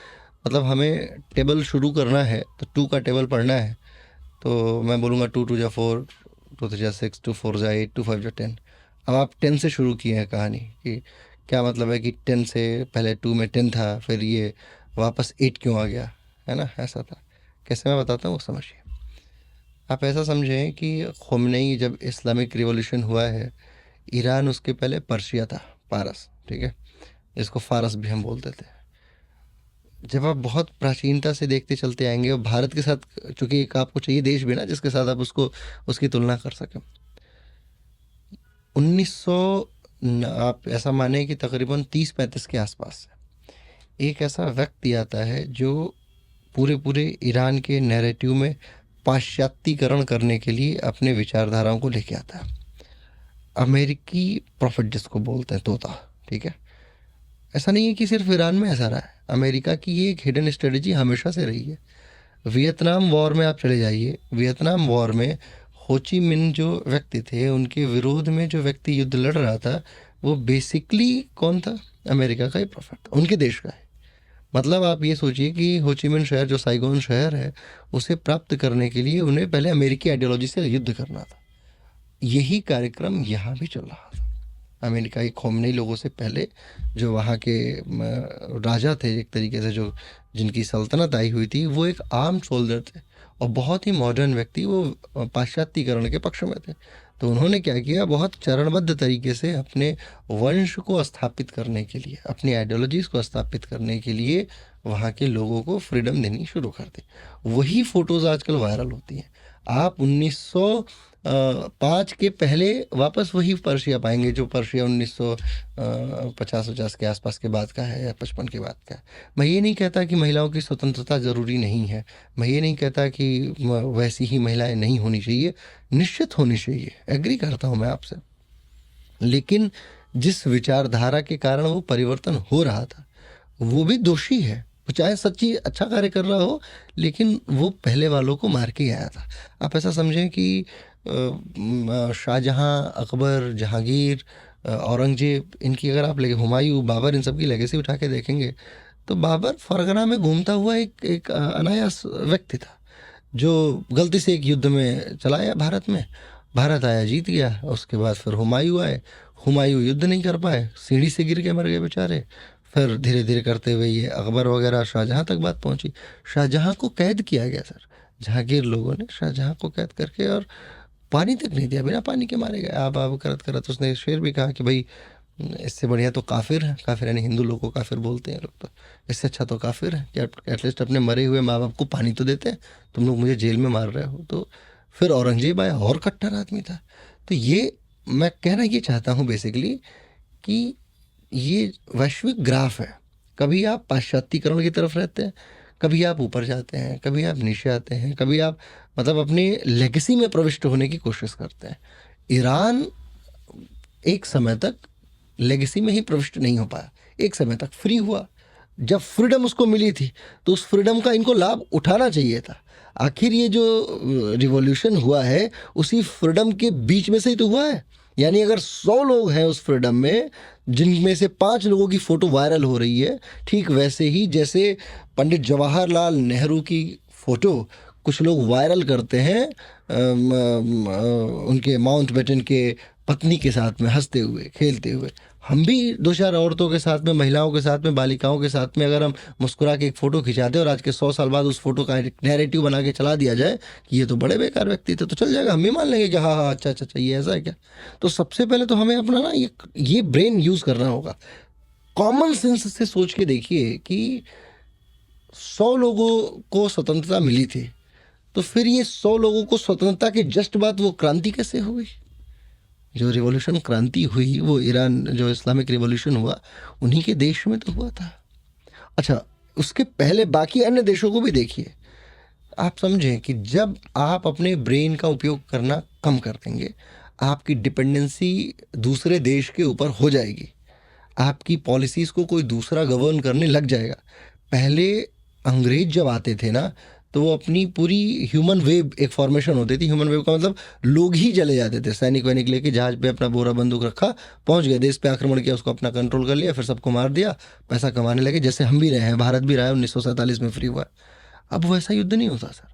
B: मतलब हमें टेबल शुरू करना है तो 2 का टेबल पढ़ना है, तो मैं बोलूँगा 2 2 जा 4, 2 3 जा 6, 2 4 जा 8, 2 5 जा 10। अब आप 10 से शुरू किए हैं कहानी कि क्या मतलब है कि 10 से पहले 2 में 10 था, फिर ये वापस 8 क्यों आ गया, है ना? ऐसा था। कैसे मैं बताता हूँ वो समझिए। आप ऐसा समझें कि ख़ुमैनी जब इस्लामिक रिवॉल्यूशन हुआ है, ईरान उसके पहले पर्शिया था, पारस, ठीक है? इसको फ़ारस भी हम बोलते थे। जब आप बहुत प्राचीनता से देखते चलते आएंगे और भारत के साथ, चूँकि एक आपको चाहिए देश भी ना जिसके साथ आप उसकी तुलना कर सकें। 1900 आप ऐसा माने कि तकरीबन 30-35 के आसपास एक ऐसा व्यक्ति आता है जो पूरे ईरान के नैरेटिव में पाश्चात्यीकरण करने के लिए अपने विचारधाराओं को लेके आता है। अमेरिकी प्रॉफिट जिसको बोलते हैं, तोता, ठीक है? ऐसा नहीं है कि सिर्फ ईरान में ऐसा रहा है, अमेरिका की ये एक हिडन स्ट्रेटजी हमेशा से रही है। वियतनाम वॉर में आप चले जाइए, वियतनाम वॉर में हो ची मिन जो व्यक्ति थे, उनके विरोध में जो व्यक्ति युद्ध लड़ रहा था, वो बेसिकली कौन था? अमेरिका का ही प्रॉफिट था, उनके देश का है। मतलब आप ये सोचिए कि हो ची मिन शहर जो साइगोन शहर है, उसे प्राप्त करने के लिए उन्हें पहले अमेरिकी आइडियोलॉजी से युद्ध करना था। यही कार्यक्रम यहाँ भी चल रहा था। अमेरिकाई ख़ुमैनी लोगों से पहले जो वहाँ के राजा थे, एक तरीके से जो जिनकी सल्तनत आई हुई थी, वो एक आर्म सोल्जर थे और बहुत ही मॉडर्न व्यक्ति, वो पाश्चात्यीकरण के पक्ष में थे। तो उन्होंने क्या किया, बहुत चरणबद्ध तरीके से अपने वंश को स्थापित करने के लिए, अपनी आइडियोलॉजीज़ को स्थापित करने के लिए वहाँ के लोगों को फ्रीडम देनी शुरू कर दी। वही फ़ोटोज़ आजकल वायरल होती हैं। आप 1905 के पहले वापस वही पर्शिया पाएंगे जो पर्शिया 1950 के आसपास के बाद का है या 55 के बाद का है। मैं ये नहीं कहता कि महिलाओं की स्वतंत्रता ज़रूरी नहीं है, मैं ये नहीं कहता कि वैसी ही महिलाएं नहीं होनी चाहिए, निश्चित होनी चाहिए, एग्री करता हूँ मैं आपसे। लेकिन जिस विचारधारा के कारण वो परिवर्तन हो रहा था, वो भी दोषी है। चाहे सच्ची अच्छा कार्य कर रहा हो, लेकिन वो पहले वालों को मार के आया था। आप ऐसा समझें कि शाहजहाँ, अकबर, जहांगीर, औरंगजेब, इनकी अगर आप लेके हुमायूं, बाबर, इन सब की लेगेसी उठा के देखेंगे तो बाबर फरगना में घूमता हुआ एक अनायास व्यक्ति था जो गलती से एक युद्ध में चला आया भारत में, भारत आया जीत गया। उसके बाद फिर हुमायूं आए, हुमायूं युद्ध नहीं कर पाए, सीढ़ी से गिर के मर गए बेचारे। फिर धीरे धीरे करते हुए ये अकबर वगैरह शाहजहाँ तक बात पहुंची। शाहजहाँ को कैद किया गया सर, जहांगीर लोगों ने शाहजहाँ को कैद करके और पानी तक नहीं दिया, बिना पानी के मारे गए। आप करत करत उसने शेर भी कहा कि भाई इससे बढ़िया तो काफिर है, काफिर यानी हिंदू लोग को काफिर बोलते हैं लोग, तो इससे अच्छा तो काफिर है कि एटलीस्ट अपने मरे हुए माँ बाप को पानी तो देते हैं, तुम लोग मुझे जेल में मार रहे हो। तो फिर औरंगजेब आया, और कट्टर आदमी था। तो ये मैं कहना ये चाहता हूँ बेसिकली कि ये वैश्विक ग्राफ है, कभी आप पाश्चात्यीकरण की तरफ रहते हैं, कभी आप ऊपर जाते हैं, कभी आप नीचे आते हैं, कभी आप मतलब अपनी लेगेसी में प्रविष्ट होने की कोशिश करते हैं। ईरान एक समय तक लेगेसी में ही प्रविष्ट नहीं हो पाया, एक समय तक फ्री हुआ। जब फ्रीडम उसको मिली थी तो उस फ्रीडम का इनको लाभ उठाना चाहिए था। आखिर ये जो रिवॉल्यूशन हुआ है उसी फ्रीडम के बीच में से ही तो हुआ है। यानी अगर 100 लोग हैं उस फ्रीडम में, जिनमें से 5 लोगों की फ़ोटो वायरल हो रही है, ठीक वैसे ही जैसे पंडित जवाहरलाल नेहरू की फ़ोटो कुछ लोग वायरल करते हैं उनके माउंटबेटन के पत्नी के साथ में हंसते हुए खेलते हुए, हम भी 2-4 औरतों के साथ में, महिलाओं के साथ में, बालिकाओं के साथ में अगर हम मुस्कुरा के एक फ़ोटो खिंचाते और आज के 100 साल बाद उस फोटो का एक नैरेटिव बना के चला दिया जाए कि ये तो बड़े बेकार व्यक्ति थे, तो चल जाएगा, हम भी मान लेंगे कि हाँ हाँ अच्छा ये ऐसा है क्या। तो सबसे पहले तो हमें अपना ना ये ब्रेन यूज़ करना होगा। कॉमन सेंस से सोच के देखिए कि 100 लोगों को स्वतंत्रता मिली थी, तो फिर ये 100 लोगों को स्वतंत्रता के जस्ट बाद वो क्रांति कैसे हुई? जो रिवॉल्यूशन क्रांति हुई वो ईरान जो इस्लामिक रिवॉल्यूशन हुआ उन्हीं के देश में तो हुआ था। अच्छा, उसके पहले बाकी अन्य देशों को भी देखिए। आप समझें कि जब आप अपने ब्रेन का उपयोग करना कम कर देंगे, आपकी डिपेंडेंसी दूसरे देश के ऊपर हो जाएगी, आपकी पॉलिसीज़ को कोई दूसरा गवर्न करने लग जाएगा। पहले अंग्रेज जब आते थे ना, तो वो अपनी पूरी ह्यूमन वेव एक फॉर्मेशन होती थी। ह्यूमन वेव का मतलब लोग ही चले जाते थे, सैनिक वैनिक लेके जहाज पे अपना बोरा बंदूक रखा, पहुंच गए, देश पे आक्रमण किया, उसको अपना कंट्रोल कर लिया, फिर सबको मार दिया, पैसा कमाने लगे, जैसे हम भी रहे हैं, भारत भी रहा है, 1947 में फ्री हुआ। अब वैसा युद्ध नहीं होता सर,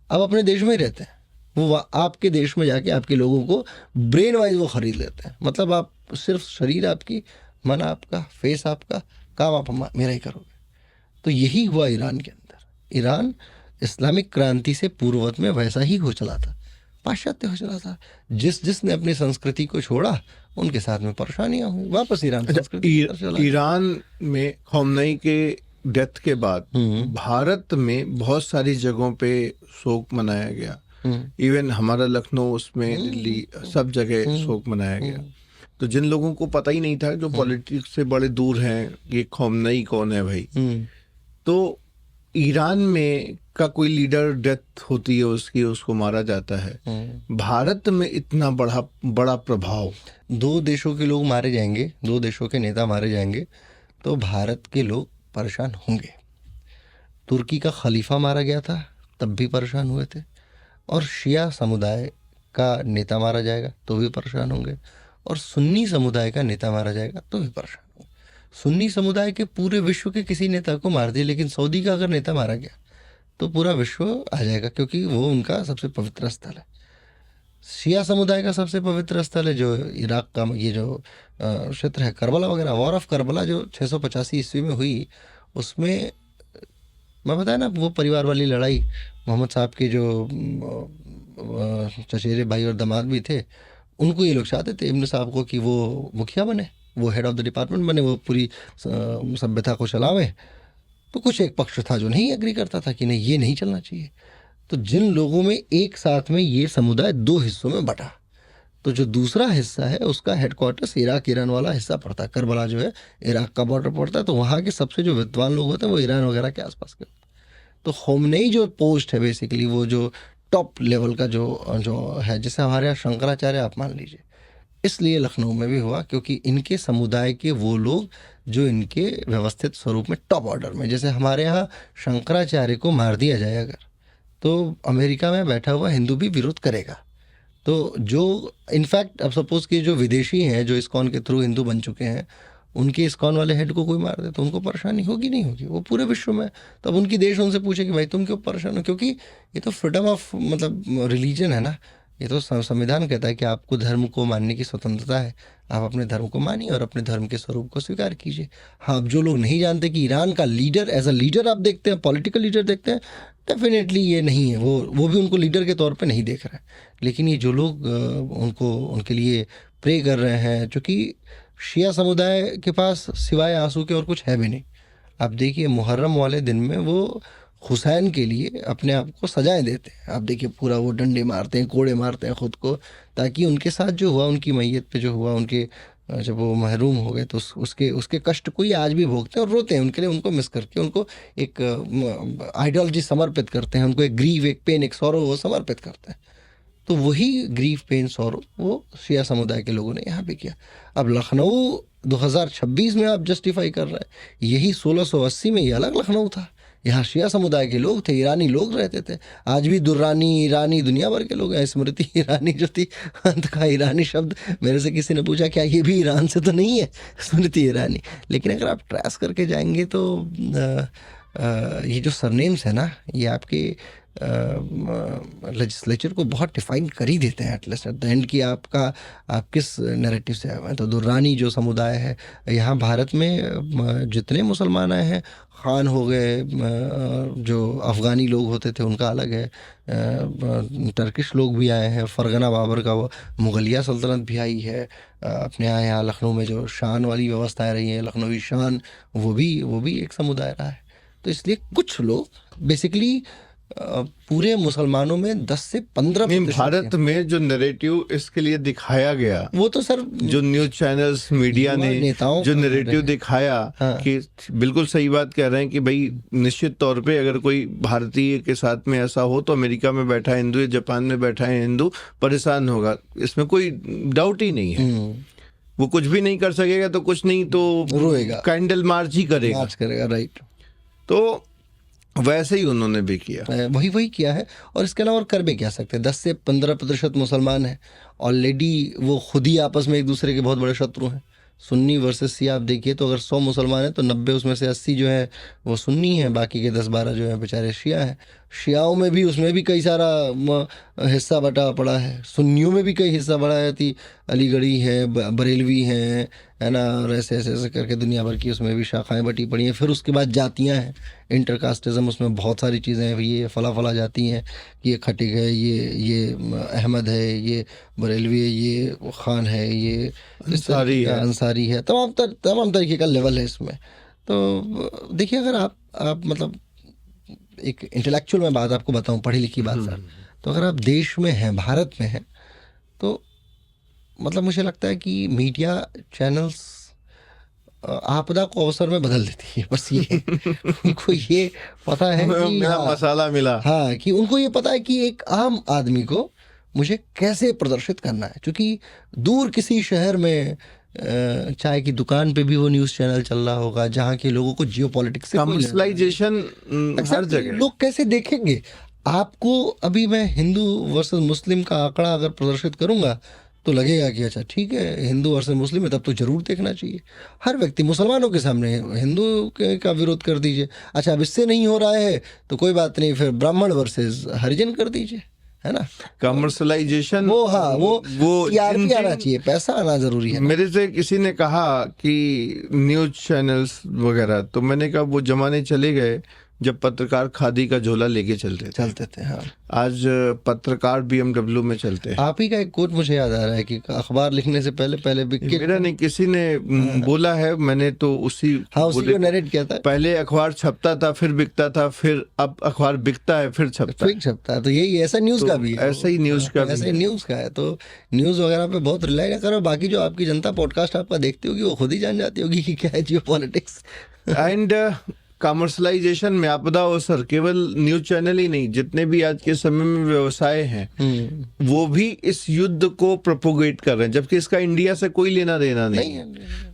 B: अब अपने देश में ही रहते हैं। वो आपके देश में जाके आपके लोगों को ब्रेन वाइज वो खरीद लेते हैं। मतलब आप सिर्फ शरीर आपकी, मन आपका, फेस आपका, काम आप मेरा ही करोगे। तो यही हुआ ईरान के अंदर। ईरान इस्लामिक क्रांति से पूर्ववत में वैसा ही हो चला था, पाश्चात्य हो चला था। जिसने अपनी संस्कृति को छोड़ा उनके साथ में परेशानियां हुई, वापस ईरान संस्कृति की तरफ चला।
A: ईरान में खोमेनी के डेथ के बाद भारत में बहुत सारी जगहों पे शोक मनाया गया। इवन हमारा लखनऊ, उसमें दिल्ली, सब जगह शोक मनाया गया। तो जिन लोगों को पता ही नहीं था, जो पॉलिटिक्स से बड़े दूर हैं, ये खोमेनी कौन है भाई, तो ईरान में का कोई लीडर डेथ होती है उसकी, उसको मारा जाता है, भारत में इतना बड़ा प्रभाव,
B: 2 देशों के लोग मारे जाएंगे, 2 देशों के नेता मारे जाएंगे, तो भारत के लोग परेशान होंगे। तुर्की का खलीफा मारा गया था, तब भी परेशान हुए थे, और शिया समुदाय का नेता मारा जाएगा तो भी परेशान होंगे, और सुन्नी समुदाय का नेता मारा जाएगा तो भी परेशान होंगे। सुन्नी समुदाय के पूरे विश्व के किसी नेता को मार दिया, लेकिन सऊदी का अगर नेता मारा गया तो पूरा विश्व आ जाएगा, क्योंकि वो उनका सबसे पवित्र स्थल है। शिया समुदाय का सबसे पवित्र स्थल है जो इराक का ये जो क्षेत्र है, करबला वगैरह, वॉर ऑफ करबला जो 685 ईस्वी में हुई, उसमें मैं बताया ना, वो परिवार वाली लड़ाई, मोहम्मद साहब के जो चचेरे भाई और दामाद भी थे, उनको ये लोग चाहते थे इब्न साहब को कि वो मुखिया बने, वो हेड ऑफ द डिपार्टमेंट बने, वो पूरी सभ्यता को चलावे। तो कुछ एक पक्ष था जो नहीं एग्री करता था कि नहीं, ये नहीं चलना चाहिए। तो जिन लोगों में एक साथ में ये समुदाय 2 हिस्सों में बटा, तो जो दूसरा हिस्सा है उसका हेडक्वार्टर्स इराक ईरान वाला हिस्सा पड़ता है। करबला जो है इराक का बॉर्डर पड़ता है, तो वहाँ के सबसे जो विद्वान लोग होते हैं वो ईरान वगैरह के आसपास के। तो खोमेनी जो पोस्ट है बेसिकली, वो जो टॉप लेवल का जो है, जैसे हमारे यहाँ शंकराचार्य आप मान लीजिए, इसलिए लखनऊ में भी हुआ क्योंकि इनके समुदाय के वो लोग जो इनके व्यवस्थित स्वरूप में टॉप ऑर्डर में, जैसे हमारे यहाँ शंकराचार्य को मार दिया जाए अगर, तो अमेरिका में बैठा हुआ हिंदू भी विरोध करेगा। तो जो इनफैक्ट अब सपोज कि जो विदेशी हैं जो इस्कॉन के थ्रू हिंदू बन चुके हैं, उनके इस्कॉन वाले हेड को कोई मार दे तो उनको परेशानी होगी नहीं होगी, वो पूरे विश्व में। तो अब उनकी देश उनसे पूछे कि भाई तुम क्यों परेशान हो, क्योंकि ये तो फ्रीडम ऑफ मतलब रिलीजन है ना, ये तो संविधान कहता है कि आपको धर्म को मानने की स्वतंत्रता है, आप अपने धर्म को मानिए और अपने धर्म के स्वरूप को स्वीकार कीजिए। हाँ, अब जो लोग नहीं जानते कि ईरान का लीडर एज अ लीडर आप देखते हैं, पॉलिटिकल लीडर देखते हैं, डेफिनेटली ये नहीं है, वो भी उनको लीडर के तौर पे नहीं देख रहे हैं। लेकिन ये जो लोग उनके लिए प्रे कर रहे हैं, चूँकि शिया समुदाय के पास सिवाय आंसू के और कुछ है भी नहीं। आप देखिए मुहर्रम वाले दिन में वो हुसैन के लिए अपने आप को सजाएं देते हैं। आप देखिए पूरा वो डंडे मारते हैं, कोड़े मारते हैं खुद को, ताकि उनके साथ जो हुआ, उनकी मैयत पे जो हुआ, उनके जब वो महरूम हो गए तो उसके कष्ट को ही आज भी भोगते हैं और रोते हैं उनके लिए, उनको मिस करके, उनको एक आइडियोलॉजी समर्पित करते हैं, उनको एक ग्रीव, एक पेन, एक सौरो वो समर्पित करते हैं। तो वही ग्रीव, पेन, सौरो वो शिया समुदाय के लोगों ने यहाँ पे किया। अब लखनऊ 2026 में आप जस्टिफाई कर रहे हैं, यही 1680 में ये अलग लखनऊ था, यहाँ शिया समुदाय के लोग थे, ईरानी लोग रहते थे। आज भी दुर्रानी ईरानी दुनिया भर के लोग हैं। स्मृति ईरानी जो थी, अंत का ईरानी शब्द, मेरे से किसी ने पूछा क्या ये भी ईरान से तो नहीं है, स्मृति ईरानी। लेकिन अगर आप ट्रेस करके जाएंगे तो ये जो सरनेम्स है ना, ये आपके लेजिस्लेचर को बहुत डिफाइन कर ही देते हैं एटलीस्ट एट द एंड कि आप किस नैरेटिव से आए हैं। तो दुर्रानी जो समुदाय है यहाँ भारत में, जितने मुसलमान आए हैं, खान हो गए, जो अफ़गानी लोग होते थे उनका अलग है, टर्किश लोग भी आए हैं, फ़रगना बाबर का वो मुगलिया सल्तनत भी आई है अपने यहाँ लखनऊ में। जो शान वाली व्यवस्थाएँ रही हैं, लखनवी शान, वो भी एक समुदाय रहा है। तो इसलिए कुछ लोग बेसिकली पूरे मुसलमानों में 10 से 15%
A: भारत में जो नैरेटिव इसके लिए दिखाया गया,
B: वो तो सर
A: जो न्यूज चैनल्स मीडिया ने
B: नेताओं
A: जो
B: का
A: नैरेटिव दिखाया
B: हाँ।
A: कि बिल्कुल सही बात कह रहे हैं कि भाई निश्चित तौर पे अगर कोई भारतीय के साथ में ऐसा हो तो अमेरिका में बैठा हिंदू या जापान में बैठा है हिंदू परेशान होगा, इसमें कोई डाउट ही नहीं है। वो कुछ भी नहीं कर सकेगा तो कुछ नहीं तो
B: रोएगा,
A: कैंडल मार्च ही करेगा,
B: मार्च करेगा, राइट।
A: तो वैसे ही उन्होंने भी किया,
B: वही किया है। और इसके अलावा और कर भी क्या सकते हैं। 10 से 15% मुसलमान हैं ऑलरेडी, वो खुद ही आपस में एक दूसरे के बहुत बड़े शत्रु हैं। सुन्नी वर्सेस शिया आप देखिए तो अगर 100 मुसलमान हैं तो 90 उसमें से 80 जो है वो सुन्नी हैं, बाकी के 10-12 जो है बेचारे शिया हैं। शियाओं में भी उसमें भी कई सारा हिस्सा बटा पड़ा है, सुन्नियों में भी कई हिस्सा बड़ा है थी, अलीगढ़ी है, बरेलवी हैं, है ना, और ऐसे ऐसे ऐसे करके दुनिया भर की उसमें भी शाखाएं बटी पड़ी हैं। फिर उसके बाद जातियां हैं, इंटरकास्टिज्म, उसमें बहुत सारी चीज़ें हैं। ये फला जाती हैं कि ये खटिक है, ये अहमद है, ये बरेलवी है, ये खान है, ये अंसारी है, तमाम तरीके का लेवल है इसमें। तो देखिए अगर आप मतलब एक इंटेलेक्चुअल में बात आपको बताऊं, पढ़ी लिखी बात सर, तो अगर आप देश में हैं, भारत में हैं, तो मतलब मुझे लगता है कि मीडिया चैनल्स आपदा को अवसर में बदल देती है। बस ये उनको ये पता है कि
A: मसाला मिला,
B: हाँ, कि उनको ये पता है कि एक आम आदमी को मुझे कैसे प्रदर्शित करना है। क्योंकि दूर किसी शहर में चाय की दुकान पे भी वो न्यूज़ चैनल चल रहा होगा जहाँ के लोगों को जियो पॉलिटिक्स से
A: कमर्शलाइजेशन हर जगह,
B: लोग कैसे देखेंगे आपको। अभी मैं हिंदू वर्सेस मुस्लिम का आंकड़ा अगर प्रदर्शित करूंगा तो लगेगा कि अच्छा ठीक है, हिंदू वर्सेस मुस्लिम है, तब तो जरूर देखना चाहिए। हर व्यक्ति मुसलमानों के सामने हिंदू का विरोध कर दीजिए, अच्छा अब इससे नहीं हो रहा है तो कोई बात नहीं, फिर ब्राह्मण वर्सेस हरिजन कर दीजिए, है ना।
A: कमर्शलाइजेशन
B: वो टीआरपी आना चाहिए, पैसा आना जरूरी है।
A: मेरे से किसी ने कहा कि न्यूज चैनल्स वगैरह, तो मैंने कहा वो जमाने चले गए जब पत्रकार खादी का झोला लेके चलते थे।
B: हाँ।
A: आज पत्रकार BMW में चलते हैं।
B: आप ही का एक कोट मुझे याद आ रहा है कि अखबार लिखने से पहले
A: मेरा नहीं, किसी ने बोला है, मैंने तो उसी
B: को नरेट किया था।
A: पहले अखबार छपता था, फिर बिकता था, फिर अब अखबार बिकता है, फिर छपता है।
B: तो यही ऐसा न्यूज का भी है,
A: ऐसा ही न्यूज का
B: ऐसा न्यूज का है। तो न्यूज वगैरह पे बहुत रिलाई ना करो। बाकी जो आपकी जनता पॉडकास्ट आपका देखती होगी वो खुद ही जान जाती होगी कि क्या है जियो पॉलिटिक्स।
A: एंड कमर्शलाइजेशन में आपदा अवसर केवल न्यूज चैनल ही नहीं, जितने भी आज के समय में व्यवसाय हैं वो भी इस युद्ध को प्रोपोगेट कर रहे हैं, जबकि इसका इंडिया से कोई लेना देना नहीं है।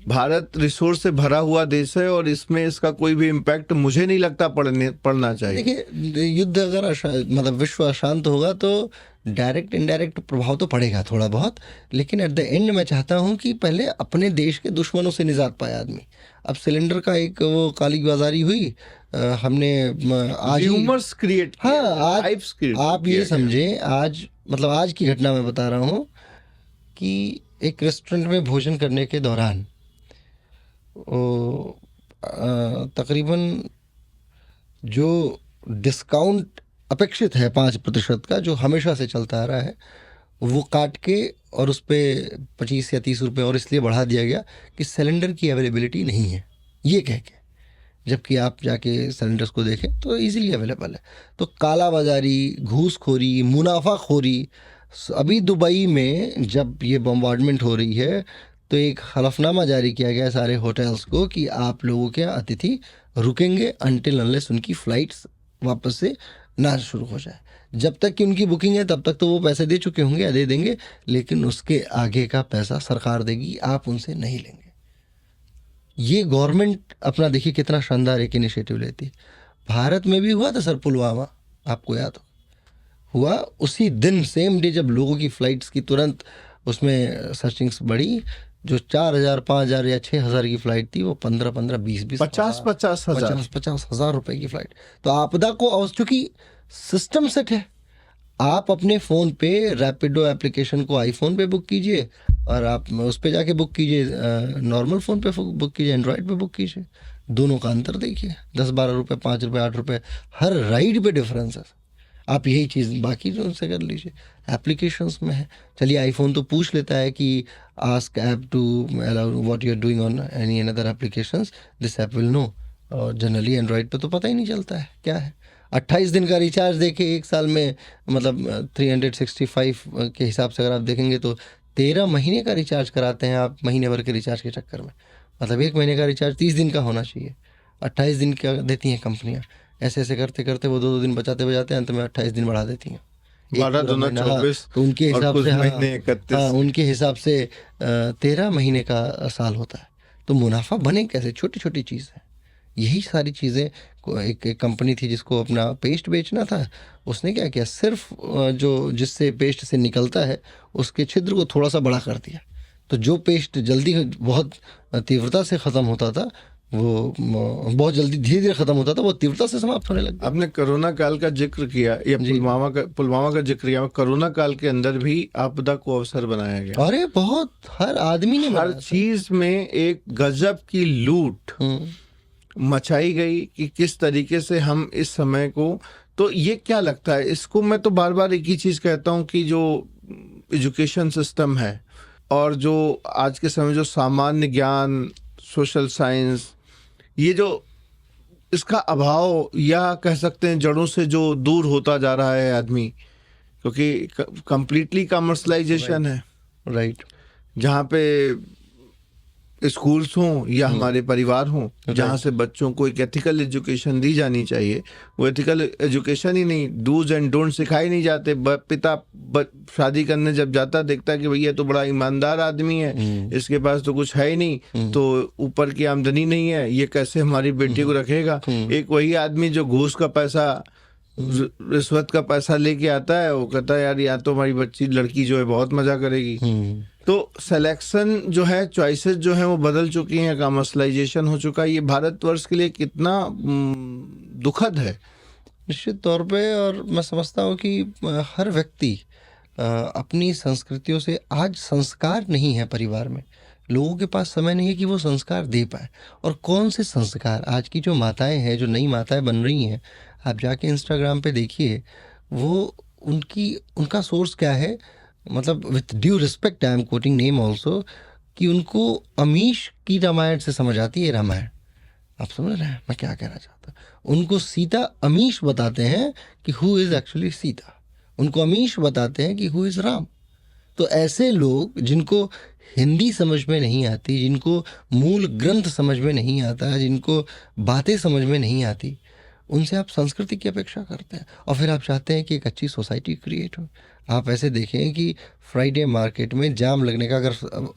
A: भारत रिसोर्स से भरा हुआ देश है और इसमें इसका कोई भी इम्पैक्ट मुझे नहीं लगता पड़ना चाहिए।
B: देखिए युद्ध अगर मतलब विश्व अशांत होगा तो डायरेक्ट इनडायरेक्ट प्रभाव तो पड़ेगा थोड़ा बहुत, लेकिन एट द एंड मैं चाहता हूं कि पहले अपने देश के दुश्मनों से निजात पाए आदमी। अब सिलेंडर का एक वो काली बाजारी हुई, हमने आज
A: ह्यूमर्स क्रिएट,
B: हाँ आज आप ये समझे, आज मतलब आज की घटना मैं बता रहा हूँ कि एक रेस्टोरेंट में भोजन करने के दौरान तकरीबन जो डिस्काउंट अपेक्षित है 5% का, जो हमेशा से चलता आ रहा है, वो काट के और उस पर 25 या 30 रुपये और इसलिए बढ़ा दिया गया कि सिलेंडर की अवेलेबिलिटी नहीं है, ये कह के, जबकि आप जाके सिलेंडर्स को देखें तो इजीली अवेलेबल है। तो काला बाजारी, घूसखोरी, मुनाफाखोरी। अभी दुबई में जब ये बम्बार्डमेंट हो रही है तो एक हलफनामा जारी किया गया सारे होटल्स को कि आप लोगों के अतिथि रुकेंगे अनटिल अनलेस उनकी फ्लाइट्स वापस से ना शुरू हो जाए। जब तक कि उनकी बुकिंग है तब तक तो वो पैसे दे चुके होंगे या दे देंगे, लेकिन उसके आगे का पैसा सरकार देगी, आप उनसे नहीं लेंगे। ये गवर्नमेंट अपना देखिए कितना शानदार एक इनिशिएटिव लेती है। भारत में भी हुआ था सर पुलवामा, आपको याद हुआ, उसी दिन सेम डे जब लोगों की फ़्लाइट्स की तुरंत उसमें सर्चिंग्स बढ़ी, जो 4,000, 5,000 या 6,000 की फ़्लाइट थी वो 15,000, 20,000, 50,000 हज़ार रुपये की फ़्लाइट। तो आपदा को चूँकि सिस्टम सेट है, आप अपने फ़ोन पे रैपिडो एप्लीकेशन को आईफोन पे बुक कीजिए और आप उस पे जाके बुक कीजिए, नॉर्मल फ़ोन पे बुक कीजिए, एंड्रॉयड पे बुक कीजिए, दोनों का अंतर देखिए, 10-12 रुपये, 5 रुपये, 8 रुपये हर राइड पे डिफरेंस है। आप यही चीज़ बाकी जो उनसे कर लीजिए, एप्लीकेशंस में है। चलिए आईफोन तो पूछ लेता है कि ask app to allow what you are doing on any other applications, this app will know, और जनरली एंड्रॉयड पे तो पता ही नहीं चलता है क्या है। 28 दिन का रिचार्ज देके एक साल में मतलब 365 के हिसाब से अगर आप देखेंगे तो 13 महीने का रिचार्ज कराते हैं आप महीने भर के रिचार्ज के चक्कर में। मतलब एक महीने का रिचार्ज 30 दिन का होना चाहिए, 28 दिन का देती हैं कंपनियां। ऐसे ऐसे करते करते वो 2-2 दिन बचाते बचाते अंत में 28 दिन बढ़ा देती हैं।
A: 12 दूना 24
B: तो उनके
A: और
B: हिसाब
A: कुछ
B: से
A: महीने 31।
B: हाँ उनके हिसाब से 13 महीने का साल होता है। तो मुनाफा बने कैसे? छोटी छोटी चीज़ है। यही सारी चीज़ें एक कंपनी थी जिसको अपना पेस्ट बेचना था, उसने क्या किया, सिर्फ जो जिससे पेस्ट से निकलता है उसके छिद्र को थोड़ा सा बड़ा कर दिया। तो जो पेस्ट जल्दी बहुत तीव्रता से ख़त्म होता था वो बहुत जल्दी धीरे धीरे ख़त्म होता था, वो तीव्रता से समाप्त होने लग गया।
A: आपने कोरोना काल का जिक्र किया या पुलवामा का जिक्र किया। कोरोना काल के अंदर भी आपदा को अवसर बनाया गया।
B: अरे बहुत, हर आदमी ने
A: हर चीज में एक गजब की लूट मचाई गई कि किस तरीके से हम इस समय को, तो ये क्या लगता है इसको, मैं तो बार बार एक ही चीज कहता हूँ कि जो एजुकेशन सिस्टम है और जो आज के समय जो सामान्य ज्ञान, सोशल साइंस, ये जो इसका अभाव या कह सकते हैं जड़ों से जो दूर होता जा रहा है आदमी, क्योंकि कंप्लीटली कमर्शलाइजेशन है।
B: राइट।
A: जहाँ पे स्कूल्स हों या हमारे परिवार हों जहाँ से बच्चों को एक एथिकल एजुकेशन दी जानी चाहिए, वो एथिकल एजुकेशन ही नहीं, डूज एंड डोंट सिखाए नहीं जाते। पिता शादी करने जब जाता देखता है कि भैया तो बड़ा ईमानदार आदमी है, इसके पास तो कुछ है ही नहीं, तो ऊपर की आमदनी नहीं है, ये कैसे हमारी बेटी को रखेगा। एक वही आदमी जो घूस का पैसा, रिश्वत का पैसा लेके आता है, वो कहता है यार यहाँ तो हमारी बच्ची लड़की जो है बहुत मजा करेगी। तो सिलेक्शन जो है, चॉइसेस जो है वो बदल चुकी हैं, कमर्शलाइजेशन हो चुका है। ये भारतवर्ष के लिए कितना दुखद है।
B: निश्चित तौर पे। और मैं समझता हूँ कि हर व्यक्ति अपनी संस्कृतियों से, आज संस्कार नहीं है परिवार में, लोगों के पास समय नहीं है कि वो संस्कार दे पाए। और कौन से संस्कार आज की जो माताएं हैं, जो नई माताएं बन रही हैं, आप जाके इंस्टाग्राम पे देखिए, वो उनका सोर्स क्या है, मतलब with due respect I am quoting name also, कि उनको अमीश की रामायण से समझ आती है रामायण। आप समझ रहे हैं मैं क्या कहना चाहता हूँ? उनको सीता अमीश बताते हैं कि हु इज़ एक्चुअली सीता, उनको अमीश बताते हैं कि हु इज़ राम। तो ऐसे लोग जिनको हिंदी समझ में नहीं आती, जिनको मूल ग्रंथ समझ में नहीं आता, जिनको बातें समझ में नहीं आती, उनसे आप संस्कृति की अपेक्षा करते हैं। और फिर आप चाहते हैं कि एक अच्छी सोसाइटी क्रिएट हो। आप ऐसे देखें कि फ्राइडे मार्केट में जाम लगने का, अगर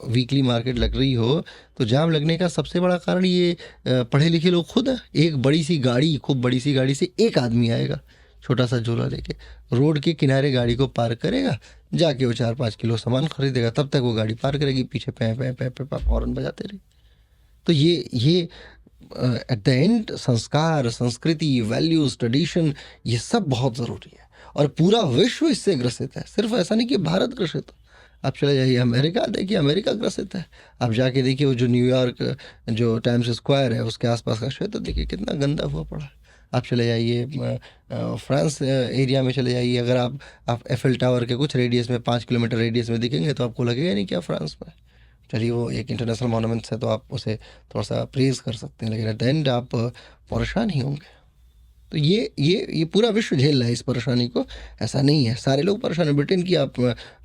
B: वीकली मार्केट लग रही हो तो जाम लगने का सबसे बड़ा कारण ये पढ़े लिखे लोग खुद हैं। एक बड़ी सी गाड़ी, खूब बड़ी सी गाड़ी से एक आदमी आएगा छोटा सा झोला लेके, रोड के किनारे गाड़ी को पार्क करेगा, जाके वो 4-5 किलो सामान खरीदेगा, तब तक वो गाड़ी पार करेगी, पीछे पे पे पे पे हॉर्न बजाते रहे। तो ये एट द एंड संस्कार, संस्कृति, वैल्यूज, ट्रेडिशन, ये सब बहुत ज़रूरी है। और पूरा विश्व इससे ग्रसित है, सिर्फ ऐसा नहीं कि भारत ग्रसित हो। आप चले जाइए अमेरिका, देखिए अमेरिका ग्रसित है। आप जाके देखिए वो जो न्यूयॉर्क, जो टाइम्स स्क्वायर है, उसके आसपास का क्षेत्र देखिए कितना गंदा हुआ पड़ा है। आप चले जाइए फ्रांस एरिया में चले जाइए, अगर आप एफिल टावर के कुछ रेडियस में, 5 किलोमीटर रेडियस में दिखेंगे तो आपको लगेगा नहीं क्या फ्रांस में। चलिए वो एक इंटरनेशनल मॉन्यूमेंट्स है तो आप उसे थोड़ा सा प्रेज कर सकते हैं, लेकिन एट द एंड आप परेशान ही होंगे। तो ये पूरा विश्व झेल रहा है इस परेशानी को, ऐसा नहीं है सारे लोग परेशान हैं। ब्रिटेन की आप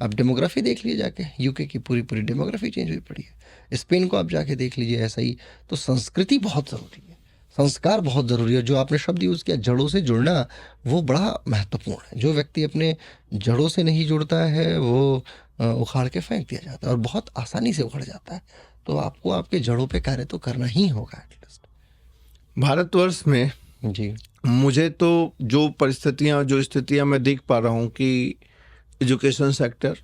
B: डेमोग्राफी देख लीजिए जाके, यूके की पूरी डेमोग्राफी चेंज हुई पड़ी है। स्पेन को आप जाके देख लीजिए, ऐसा ही। तो संस्कृति बहुत ज़रूरी है, संस्कार बहुत ज़रूरी है। जो आपने शब्द यूज़ किया जड़ों से जुड़ना, वो बड़ा महत्वपूर्ण है। जो व्यक्ति अपने जड़ों से नहीं जुड़ता है वो उखाड़ के फेंक दिया जाता है, और बहुत आसानी से उखड़ जाता है। तो आपको आपके जड़ों पे कार्य तो करना ही होगा एटलीस्ट।
A: भारतवर्ष में
B: जी,
A: मुझे तो जो परिस्थितियां, जो स्थितियां मैं देख पा रहा हूँ कि एजुकेशन सेक्टर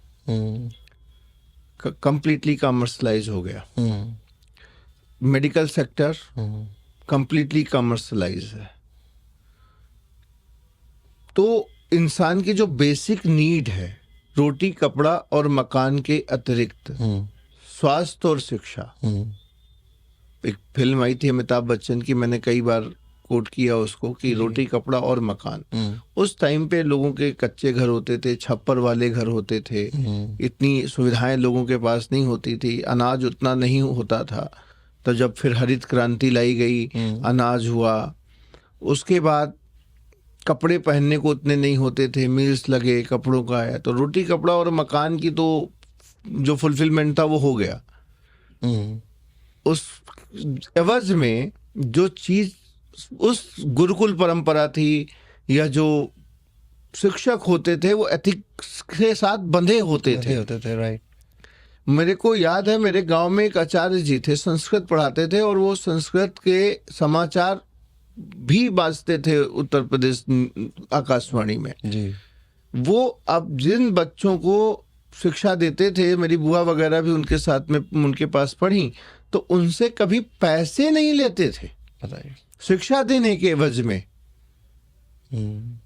A: कंप्लीटली कमर्शलाइज हो गया, मेडिकल सेक्टर कंप्लीटली कमर्शलाइज है। तो इंसान की जो बेसिक नीड है, रोटी, कपड़ा और मकान के अतिरिक्त स्वास्थ्य और शिक्षा। एक फिल्म आई थी अमिताभ बच्चन की, मैंने कई बार कोट किया उसको कि रोटी, कपड़ा और मकान। उस टाइम पे लोगों के कच्चे घर होते थे, छप्पर वाले घर होते थे, इतनी सुविधाएं लोगों के पास नहीं होती थी, अनाज उतना नहीं होता था। तो जब फिर हरित क्रांति लाई गई, अनाज हुआ, उसके बाद कपड़े पहनने को उतने नहीं होते थे, मील्स लगे, कपड़ों का आया, तो रोटी कपड़ा और मकान की तो जो फुलफिलमेंट था वो हो गया।
B: हम्म,
A: उस एवज में जो चीज उस गुरुकुल परंपरा थी या जो शिक्षक होते थे वो एथिक्स के साथ बंधे होते थे।
B: होते थे, राइट।
A: मेरे को याद है, मेरे गांव में एक आचार्य जी थे, संस्कृत पढ़ाते थे और वो संस्कृत के समाचार भी बाजते थे उत्तर प्रदेश आकाशवाणी में।
B: जी।
A: वो अब जिन बच्चों को शिक्षा देते थे, मेरी बुआ वगैरह भी उनके साथ में उनके पास पढ़ी, तो उनसे कभी पैसे नहीं लेते थे
B: बताइए।
A: शिक्षा देने के एवज में।
B: हम्म,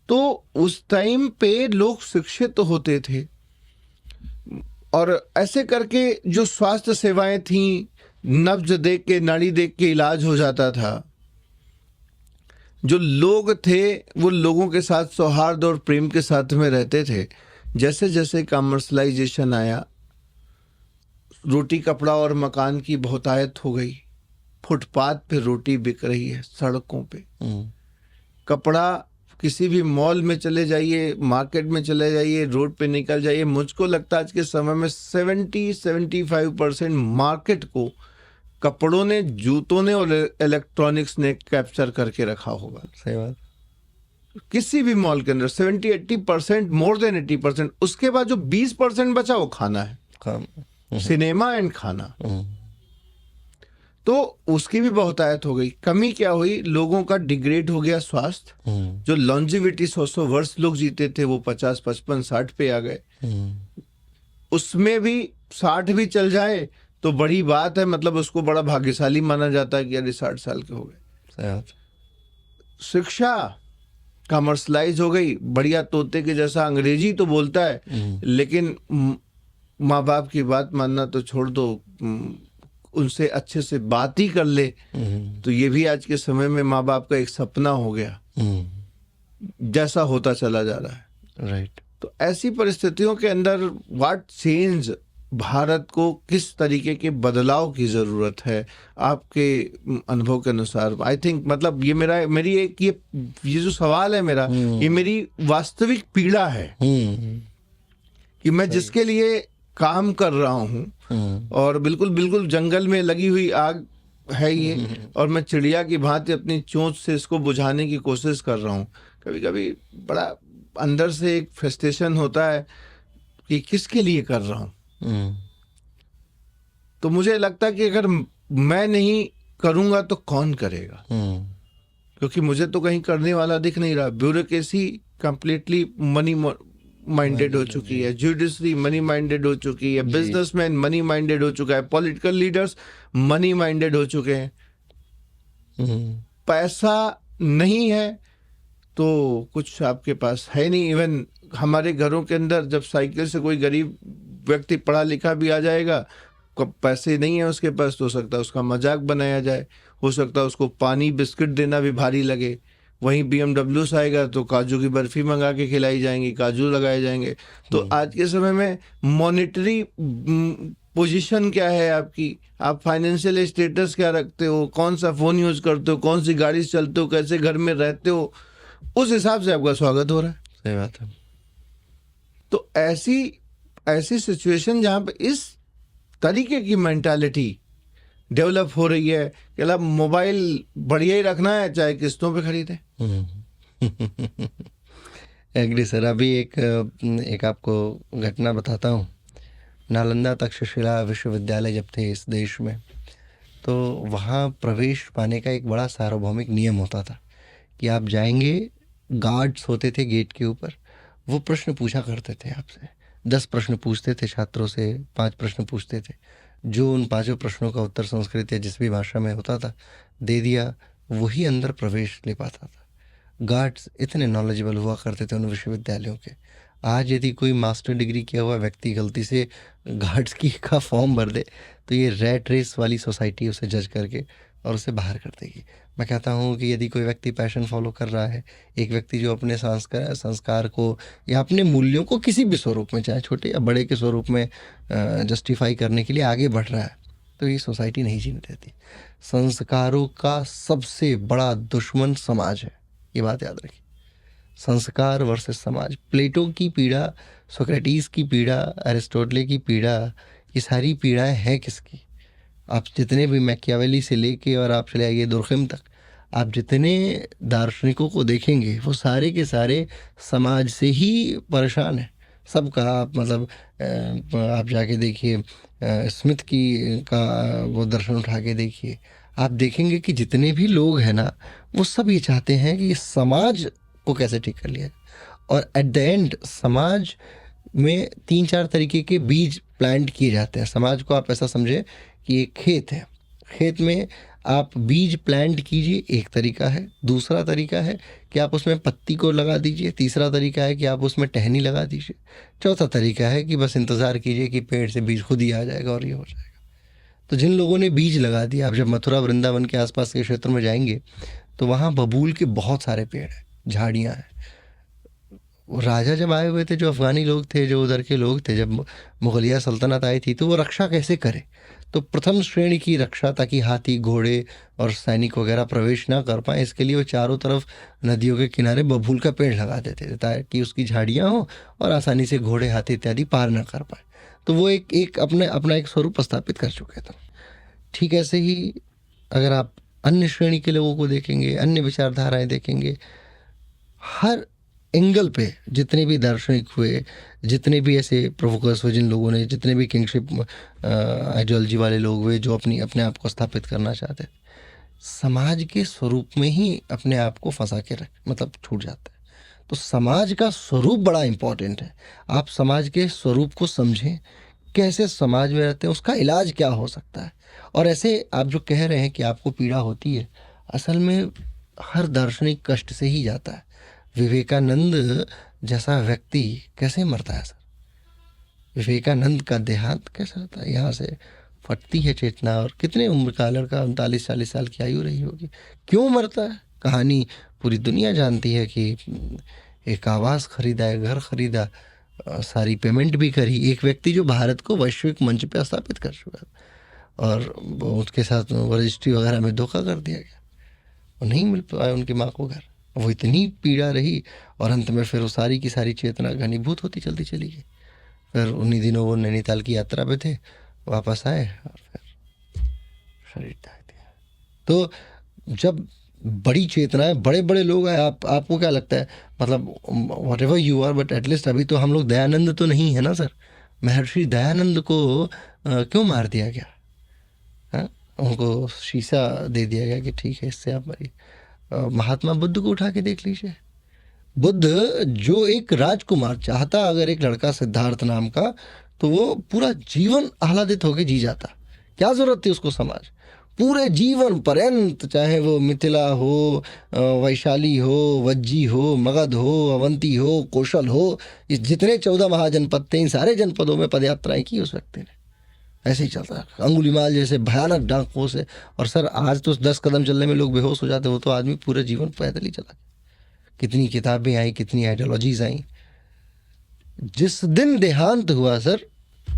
A: तो उस टाइम पे लोग शिक्षित होते थे और ऐसे करके जो स्वास्थ्य सेवाएं थी, नब्ज देख के, नाड़ी देख के इलाज हो जाता था। जो लोग थे वो लोगों के साथ सौहार्द और प्रेम के साथ में रहते थे। जैसे जैसे कमर्शलाइजेशन आया, रोटी कपड़ा और मकान की बहुतायत हो गई, फुटपाथ पे रोटी बिक रही है, सड़कों पे कपड़ा, किसी भी मॉल में चले जाइए, मार्केट में चले जाइए, रोड पे निकल जाइए, मुझको लगता है आज के समय में 70-75% मार्केट को कपड़ों ने, जूतों ने और इलेक्ट्रॉनिक्स ने कैप्चर करके रखा होगा।
B: सही बात।
A: किसी भी मॉल के अंदर 70-80%, मोर देन 80%। उसके बाद जो 20% बचा वो खाना है,
B: काम।
A: सिनेमा एंड खाना। तो उसकी भी बहुतायत हो गई। कमी क्या हुई, लोगों का डिग्रेड हो गया स्वास्थ्य। जो लॉन्जिविटी 100 वर्ष लोग जीते थे वो 50, 55, 60 पे आ गए। उसमें भी 60 भी चल जाए तो बड़ी बात है, मतलब उसको बड़ा भाग्यशाली माना जाता है कि अरे 60 साल के हो गए।
B: सही बात।
A: शिक्षा कमर्शलाइज हो गई, बढ़िया तोते के जैसा अंग्रेजी तो बोलता है, लेकिन माँ बाप की बात मानना तो छोड़ दो, उनसे अच्छे से बात ही कर ले। तो ये भी आज के समय में माँ बाप का एक सपना हो गया, जैसा होता चला जा रहा है।
B: राइट।
A: तो ऐसी परिस्थितियों के अंदर व्हाट चेंज, भारत को किस तरीके के बदलाव की जरूरत है आपके अनुभव के अनुसार? आई थिंक मतलब ये मेरी एक ये जो सवाल है मेरा, ये मेरी वास्तविक पीड़ा है कि मैं जिसके लिए काम कर रहा हूँ और बिल्कुल बिल्कुल जंगल में लगी हुई आग है ये, और मैं चिड़िया की भांति अपनी चोंच से इसको बुझाने की कोशिश कर रहा हूँ। कभी कभी बड़ा अंदर से एक फ्रस्ट्रेशन होता है कि किसके लिए कर रहा हूँ। तो मुझे लगता है कि अगर मैं नहीं करूँगा तो कौन करेगा, क्योंकि मुझे तो कहीं करने वाला दिख नहीं रहा। ब्यूरोक्रेसी कंप्लीटली मनी माइंडेड हो चुकी है, जुडिशरी मनी माइंडेड हो चुकी है, बिजनेसमैन मनी माइंडेड हो चुका है, पॉलिटिकल लीडर्स मनी माइंडेड हो चुके हैं। पैसा नहीं है तो कुछ आपके पास है नहीं। इवन हमारे घरों के अंदर जब साइकिल से कोई गरीब व्यक्ति पढ़ा लिखा भी आ जाएगा, पैसे नहीं है उसके पास, तो हो सकता है उसका मजाक बनाया जाए, हो सकता है उसको पानी बिस्किट देना भी भारी लगे। वहीं BMW से आएगा तो काजू की बर्फी मंगा के खिलाई जाएंगी, काजू लगाए जाएंगे। तो आज के समय में मॉनेटरी पोजीशन क्या है आपकी, आप फाइनेंशियल स्टेटस क्या रखते हो, कौन सा फोन यूज करते हो, कौन सी गाड़ी से चलते हो, कैसे घर में रहते हो, उस हिसाब से आपका स्वागत हो रहा है।
B: सही बात है।
A: तो ऐसी सिचुएशन जहां पे इस तरीके की मेंटालिटी डेवलप हो रही है कि ला मोबाइल बढ़िया ही रखना है चाहे किस्तों पे खरीदे।
B: Agree sir. अभी एक आपको घटना बताता हूँ। नालंदा तक्षशिला विश्वविद्यालय जब थे इस देश में, तो वहाँ प्रवेश पाने का एक बड़ा सार्वभौमिक नियम होता था कि आप जाएंगे, गार्ड्स होते थे गेट के ऊपर, वो प्रश्न पूछा करते थे आपसे। 10 प्रश्न पूछते थे छात्रों से, 5 प्रश्न पूछते थे। जो उन 5 प्रश्नों का उत्तर संस्कृत या जिस भी भाषा में होता था दे दिया, वही अंदर प्रवेश ले पाता था। गार्ड्स इतने नॉलेजेबल हुआ करते थे उन विश्वविद्यालयों के। आज यदि कोई मास्टर डिग्री किया हुआ व्यक्ति गलती से गार्ड्स की का फॉर्म भर दे तो ये रैट रेस वाली सोसाइटी उसे जज करके और उसे बाहर कर देगी। मैं कहता हूँ कि यदि कोई व्यक्ति पैशन फॉलो कर रहा है, एक व्यक्ति जो अपने संस्कार को या अपने मूल्यों को किसी भी स्वरूप में, चाहे छोटे या बड़े के स्वरूप में जस्टिफाई करने के लिए आगे बढ़ रहा है, तो ये सोसाइटी नहीं जीने देती। संस्कारों का सबसे बड़ा दुश्मन समाज है, ये बात याद रखिए। संस्कार वर्सेस समाज, प्लेटो की पीड़ा, सोक्रेटिस की पीड़ा, अरिस्टोटले की पीड़ा, ये सारी पीड़ाएं हैं किसकी? आप जितने भी मैकियावेली से लेके और आप चले आइए दुर्खिम तक, आप जितने दार्शनिकों को देखेंगे वो सारे के सारे समाज से ही परेशान हैं। सबका आप मतलब आप जाके देखिए स्मिथ की का वो दर्शन उठा के देखिए, आप देखेंगे कि जितने भी लोग हैं ना, वो सब ये चाहते हैं कि इस समाज को कैसे ठीक कर लिया जाए। और एट द एंड समाज में 3-4 तरीके के बीज प्लांट किए जाते हैं। समाज को आप ऐसा समझे कि एक खेत है, खेत में आप बीज प्लांट कीजिए, एक तरीका है। दूसरा तरीका है कि आप उसमें पत्ती को लगा दीजिए। तीसरा तरीका है कि आप उसमें टहनी लगा दीजिए। चौथा तरीका है कि बस इंतज़ार कीजिए कि पेड़ से बीज खुद ही आ जाएगा और ये हो जाएगा। तो जिन लोगों ने बीज लगा दिया, आप जब मथुरा वृंदावन के आसपास के क्षेत्र में जाएंगे तो वहाँ बबूल के बहुत सारे पेड़ हैं, झाड़ियाँ हैं। वो राजा जब आए हुए थे, जो अफ़गानी लोग थे, जो उधर के लोग थे, जब मुग़लिया सल्तनत आई थी, तो वो रक्षा कैसे करे? तो प्रथम श्रेणी की रक्षा, ताकि हाथी, घोड़े और सैनिक वगैरह प्रवेश ना कर पाए, इसके लिए वो चारों तरफ नदियों के किनारे बबूल का पेड़ लगा देते थे ताकि उसकी झाड़ियाँ हों और आसानी से घोड़े, हाथी इत्यादि पार ना कर पाए। तो वो एक अपना एक स्वरूप स्थापित कर चुके थे। ठीक ऐसे ही अगर आप अन्य श्रेणी के लोगों को देखेंगे, अन्य विचारधाराएँ देखेंगे, हर एंगल पे जितने भी दार्शनिक हुए, जितने भी ऐसे प्रोवोकर्स हुए, जिन लोगों ने, जितने भी किंगशिप आइडियोलॉजी वाले लोग हुए जो अपने आप को स्थापित करना चाहते थे, समाज के स्वरूप में ही अपने आप को फंसा के मतलब छूट जाता है। तो समाज का स्वरूप बड़ा इम्पोर्टेंट है। आप समाज के स्वरूप को समझें, कैसे समाज में रहते हैं, उसका इलाज क्या हो सकता है। और ऐसे आप जो कह रहे हैं कि आपको पीड़ा होती है, असल में हर दार्शनिक कष्ट से ही जाता है। विवेकानंद जैसा व्यक्ति कैसे मरता है सर? विवेकानंद का देहांत कैसे होता है? यहाँ से फटती है चेतना। और कितने उम्र का लड़का, 39-40 साल की आयु रही होगी, क्यों मरता है? कहानी पूरी दुनिया जानती है कि एक आवास खरीदा है, घर खरीदा, सारी पेमेंट भी करी, एक व्यक्ति जो भारत को वैश्विक मंच पर स्थापित कर चुका है, और उसके साथ रजिस्ट्री वगैरह में धोखा कर दिया गया, और नहीं मिल पाया उनकी माँ को घर। वो इतनी पीड़ा रही और अंत में फिर वो सारी की सारी चेतना घनीभूत होती चलती चली गई। फिर उन्हीं दिनों वो नैनीताल की यात्रा पे थे, वापस आए और फिर शरीर त्याग दिया। तो जब बड़ी चेतनाएं, बड़े बड़े लोग हैं, आपको क्या लगता है, मतलब whatever you are, but at least अभी तो हम लोग दयानंद तो नहीं है ना सर। महर्षि दयानंद को क्यों मार दिया गया? हाँ, उनको शीशा दे दिया गया कि ठीक है, इससे आप मरिए। महात्मा बुद्ध को उठा के देख लीजिए। बुद्ध जो एक राजकुमार चाहता, अगर एक लड़का सिद्धार्थ नाम का, तो वो पूरा जीवन आह्लादित होकर जी जाता। क्या जरूरत थी उसको समाज? पूरे जीवन पर्यंत, चाहे वो मिथिला हो, वैशाली हो, वज्जी हो, मगध हो, अवंती हो, कौशल हो, इस जितने 14 महाजनपद थे, इन सारे जनपदों में पदयात्राएं की उस व्यक्ति ने। ऐसे ही चलता है। अंगुलीमाल जैसे भयानक डाकुओं से। और सर आज तो 10 कदम चलने में लोग बेहोश हो जाते, वो तो आदमी पूरे जीवन पैदल ही चला। कितनी किताबें आई, कितनी आइडियोलॉजीज आई। जिस दिन देहांत हुआ सर,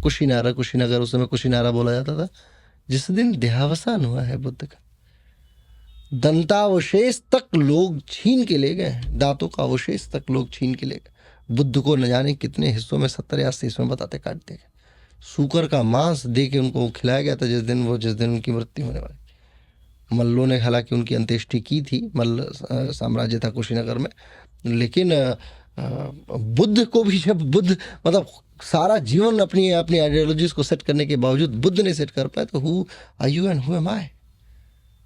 B: कुशीनगर, उस समय कुशीनारा बोला जाता था, जिस दिन देहावसान हुआ है बुद्ध का, दंतावशेष तक लोग छीन के ले गए, दांतों का अवशेष तक लोग छीन के ले गए। बुद्ध को न जाने कितने हिस्सों में, 70 या 80 हिस्सों में बताते काट दिए गए। सूकर का मांस दे के उनको खिलाया गया था जिस दिन उनकी मृत्यु होने वाली। मल्लों ने हालांकि उनकी अंत्येष्टि की थी, मल्ल साम्राज्य था कुशीनगर में, लेकिन बुद्ध को भी, जब बुद्ध मतलब सारा जीवन अपनी आइडियोलॉजीज को सेट करने के बावजूद बुद्ध ने सेट कर पाए, तो who are you and who am I?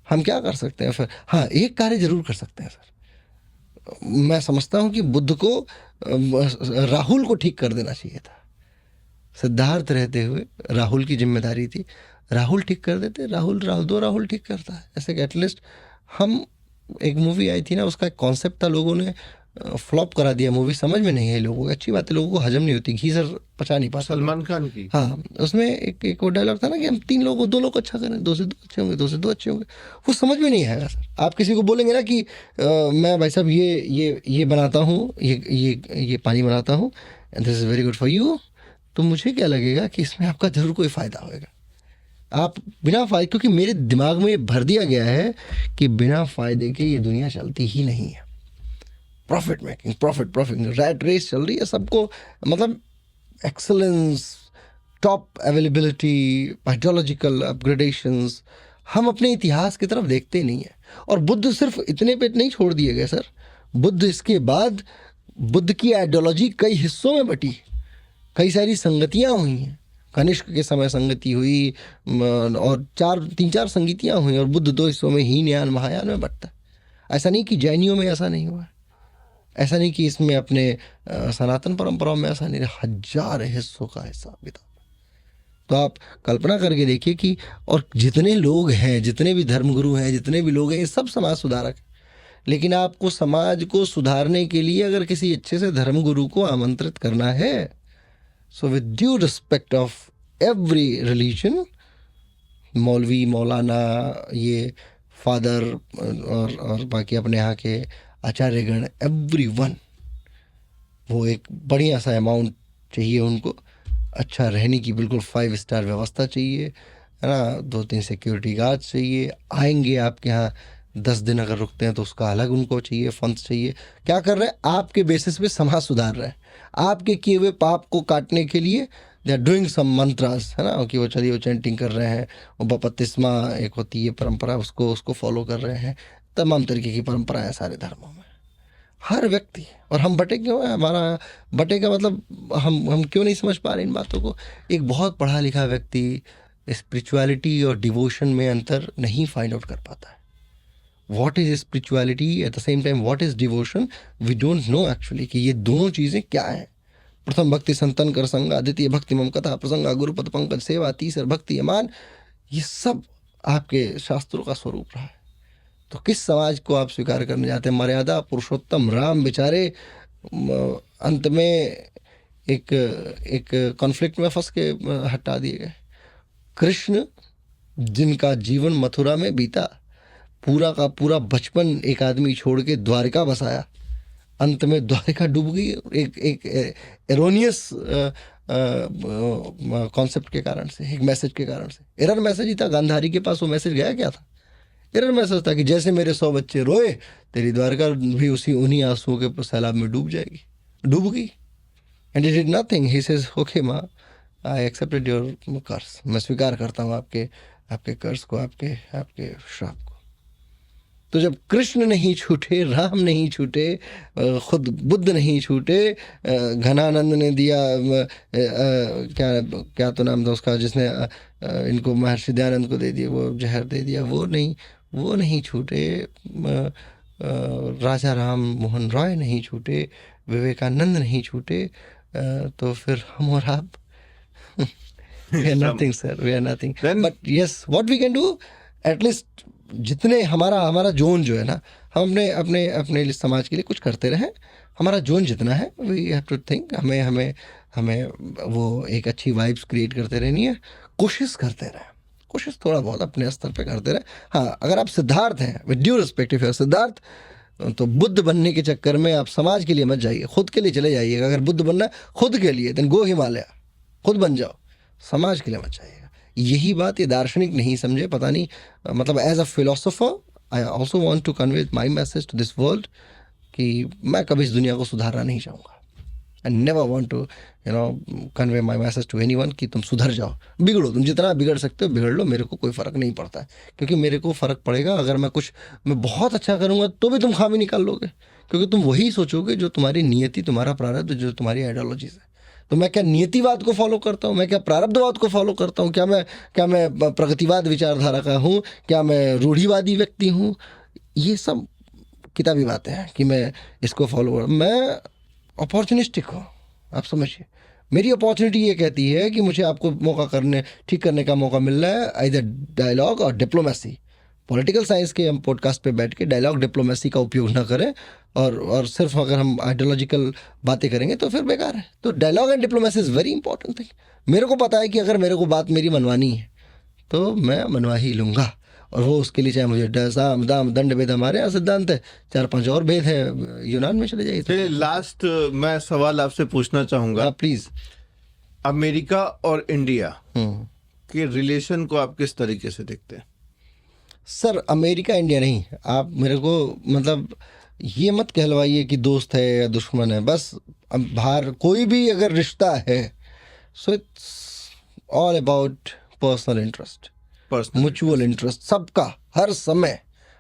B: हम क्या कर सकते हैं फिर? हाँ, एक कार्य जरूर कर सकते हैं सर। मैं समझता हूँ कि बुद्ध को राहुल को ठीक कर देना चाहिए था। सिद्धार्थ रहते हुए राहुल की जिम्मेदारी थी, राहुल ठीक कर देते। राहुल ठीक करता है। ऐसे कि एटलीस्ट हम, एक मूवी आई थी ना, उसका एक कॉन्सेप्ट था, लोगों ने फ्लॉप करा दिया। मूवी समझ में नहीं आई लोगों को, अच्छी बात है, लोगों को हजम नहीं होती, घी सर पचा नहीं पाता।
A: सलमान खान की।
B: हाँ, उसमें एक वो डायलॉग था ना कि हम 3 लोगों को 2 लोग अच्छा करें, 2 से 2 अच्छे होंगे, 2 से 2 अच्छे होंगे। वो समझ में नहीं आएगा सर। आप किसी को बोलेंगे ना कि मैं भाई साहब ये बनाता हूँ, ये पानी बनाता हूँ, and this is very good for you, तो मुझे क्या लगेगा कि इसमें आपका ज़रूर कोई फ़ायदा होगा। आप बिना फ़ायदे, क्योंकि मेरे दिमाग में भर दिया गया है कि बिना फ़ायदे के ये दुनिया चलती ही नहीं है। Profit making, profit rat race चल रही है सबको, मतलब excellence, top availability, ideological upgradations, हम अपने इतिहास की तरफ देखते नहीं हैं। और बुद्ध सिर्फ इतने पे नहीं छोड़ दिए गए सर, बुद्ध इसके बाद बुद्ध की आइडियोलॉजी कई हिस्सों में बटी, कई सारी संगतियाँ हुई हैं। कनिष्क के समय संगति हुई और तीन चार संगतियाँ हुई, और बुद्ध 2 हिस्सों में हीनयान महायान में बंटता है। ऐसा नहीं कि जैनियों में ऐसा नहीं हुआ, ऐसा नहीं कि इसमें अपने सनातन परंपराओं में ऐसा नहीं, 1000 हिस्सों का हिसाब किताब। तो आप कल्पना करके देखिए कि, और जितने लोग हैं, जितने भी धर्मगुरु हैं, जितने भी लोग हैं, ये सब समाज सुधारक हैं। लेकिन आपको समाज को सुधारने के लिए अगर किसी अच्छे से धर्मगुरु को आमंत्रित करना है, so with due respect of every religion, मौलवी, मौलाना, ये फादर और बाकी अपने यहाँ के आचार्यगण, एवरीवन, वो एक बढ़िया सा अमाउंट चाहिए उनको, अच्छा रहने की बिल्कुल 5 स्टार व्यवस्था चाहिए, है ना, 2-3 सिक्योरिटी गार्ड्स चाहिए, आएंगे आपके यहाँ 10 दिन अगर रुकते हैं तो उसका अलग उनको चाहिए, फंड्स चाहिए। क्या कर रहे हैं? आपके बेसिस पे समाज सुधार रहे हैं। आपके किए हुए पाप को काटने के लिए they are doing some mantras, है ना, कि वो चलिए वो चैंटिंग कर रहे हैं, वो बपतिस्मा एक होती है परंपरा, उसको फॉलो कर रहे हैं। तमाम तरीके की परंपराएं सारे धर्मों में, हर व्यक्ति। और हम बटे क्यों हैं? हमारा बटे का मतलब हम क्यों नहीं समझ पा रहे इन बातों को? एक बहुत पढ़ा लिखा व्यक्ति स्पिरिचुअलिटी और डिवोशन में अंतर नहीं फाइंड आउट कर पाता है। What is spirituality, at the same time what is devotion, we don't know actually कि ये दोनों चीज़ें क्या हैं। प्रथम भक्ति संतन कर संगा, द्वितीय भक्ति मम कथा प्रसंगा, गुरुपद पंकज सेवा, तीसर भक्ति अमान, ये सब आपके शास्त्रों का स्वरूप रहा है। तो किस समाज को आप स्वीकार करने जाते हैं? मर्यादा पुरुषोत्तम राम बेचारे अंत में एक कॉन्फ्लिक्ट में फंस के हटा दिए गए। कृष्ण जिनका जीवन मथुरा में बीता, पूरा का पूरा बचपन एक आदमी छोड़ के द्वारिका बसाया, अंत में द्वारिका डूब गई एक एरोनियस कॉन्सेप्ट के कारण से, एक मैसेज के कारण से। एरर मैसेज ही था। गांधारी के पास वो मैसेज गया क्या था? एरर मैसेज था कि जैसे मेरे 100 बच्चे रोए, तेरी द्वारका भी उन्हीं आंसुओं के सैलाब में डूब जाएगी। डूब गई। And it did nothing. He says okay माँ, आई एक्सेप्टेड योर कर्स, मैं स्वीकार करता हूँ आपके कर्स को, आपके श्राप को। तो जब कृष्ण नहीं छूटे, राम नहीं छूटे, खुद बुद्ध नहीं छूटे, घनानंद ने दिया, क्या तो नाम था उसका जिसने इनको महर्षि दयानंद को दे दिया, वो जहर दे दिया, वो नहीं छूटे, राजा राम मोहन रॉय नहीं छूटे, विवेकानंद नहीं छूटे, तो फिर हम और आप we are nothing sir, we are nothing. But yes, what we can do, at least जितने हमारा जोन जो है ना, हम अपने समाज के लिए कुछ करते रहें। हमारा जोन जितना है, वी हैव टू थिंक, हमें वो एक अच्छी वाइब्स क्रिएट करते रहनी है। कोशिश करते रहें, कोशिश थोड़ा बहुत अपने स्तर पे करते रहें। हाँ, अगर आप सिद्धार्थ हैं, with due respect, if Siddharth, तो बुद्ध बनने के चक्कर में आप समाज के लिए मत जाइए, खुद के लिए चले जाइएगा। अगर बुद्ध बनना है खुद के लिए, देन गो हिमालय, खुद बन जाओ, समाज के लिए मत जाइएगा। यही बात ये दार्शनिक नहीं समझे, पता नहीं, मतलब as a philosopher I also want to convey my message to this world कि मैं कभी इस दुनिया को सुधारना नहीं चाहूँगा। I never want to convey my message to anyone कि तुम सुधर जाओ, बिगड़ो, तुम जितना बिगड़ सकते हो बिगड़ लो, मेरे को कोई फ़र्क नहीं पड़ता है। क्योंकि मेरे को फ़र्क पड़ेगा अगर मैं बहुत अच्छा करूँगा तो भी तुम खामी निकाल लोगे, क्योंकि तुम वही सोचोगे जो तुम्हारी नियति, तुम्हारा प्रारब्ध, जो तुम्हारी आइडियोलॉजीज है। तो मैं क्या नियतिवाद को फॉलो करता हूँ? मैं क्या प्रारब्धवाद को फॉलो करता हूँ? क्या मैं प्रगतिवाद विचारधारा का हूँ? क्या मैं रूढ़िवादी व्यक्ति हूँ? ये सब किताबी बातें हैं कि मैं इसको फॉलो कर, मैं अपॉर्चुनिस्टिक हूँ। आप समझिए, मेरी अपॉर्चुनिटी ये कहती है कि मुझे आपको ठीक करने का मौका मिल रहा है, आइदर डायलॉग और डिप्लोमेसी। पॉलिटिकल साइंस के हम पॉडकास्ट पे बैठ के डायलॉग डिप्लोमेसी का उपयोग ना करें, और सिर्फ अगर हम आइडियोलॉजिकल बातें करेंगे तो फिर बेकार है। तो dialogue and diplomacy is very important thing. मेरे को पता है कि अगर मेरे को बात मेरी मनवानी है तो मैं मनवा ही लूँगा, और वो उसके लिए चाहे मुझे साम दाम दंड भेद, हमारे यहाँ सिद्धांत है, 4-5 और भेद है, यूनान में चले जाइए।
A: लास्ट मैं सवाल आपसे पूछना चाहूँगा,
B: प्लीज़।
A: अमेरिका और इंडिया के रिलेशन को आप किस तरीके से देखते हैं?
B: सर, अमेरिका इंडिया नहीं, आप मेरे को मतलब ये मत कहलवाइए कि दोस्त है या दुश्मन है। बस अब बाहर कोई भी अगर रिश्ता है, so it's all about personal interest,
A: personal
B: mutual interest सबका।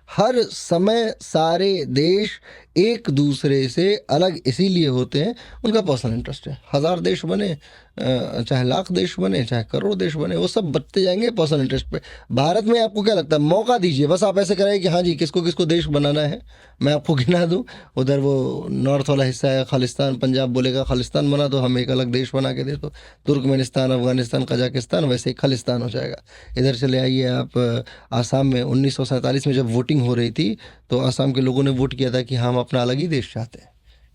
B: हर समय सारे देश एक दूसरे से अलग इसीलिए होते हैं, उनका पर्सनल इंटरेस्ट है। 1000 देश बने, चाहे लाख देश बने, चाहे करोड़ देश बने, वो सब बढ़ते जाएंगे पर्सनल इंटरेस्ट पे। भारत में आपको क्या लगता है, मौका दीजिए, बस आप ऐसे करें कि हाँ जी किसको किसको देश बनाना है। मैं आपको गिना दूं, उधर वो नॉर्थ वाला हिस्सा है खालिस्तान, पंजाब बोलेगा खालिस्तान बना दो, हम एक अलग देश बना के दे दो। तुर्कमेनिस्तान, अफगानिस्तान, कजाकिस्तान वैसे ही खालिस्तान हो जाएगा। इधर चले आइए आप आसाम में 1947 में जब वोटिंग हो रही थी तो आसाम के लोगों ने वोट किया था कि हम अपना अलग ही देश चाहते हैं,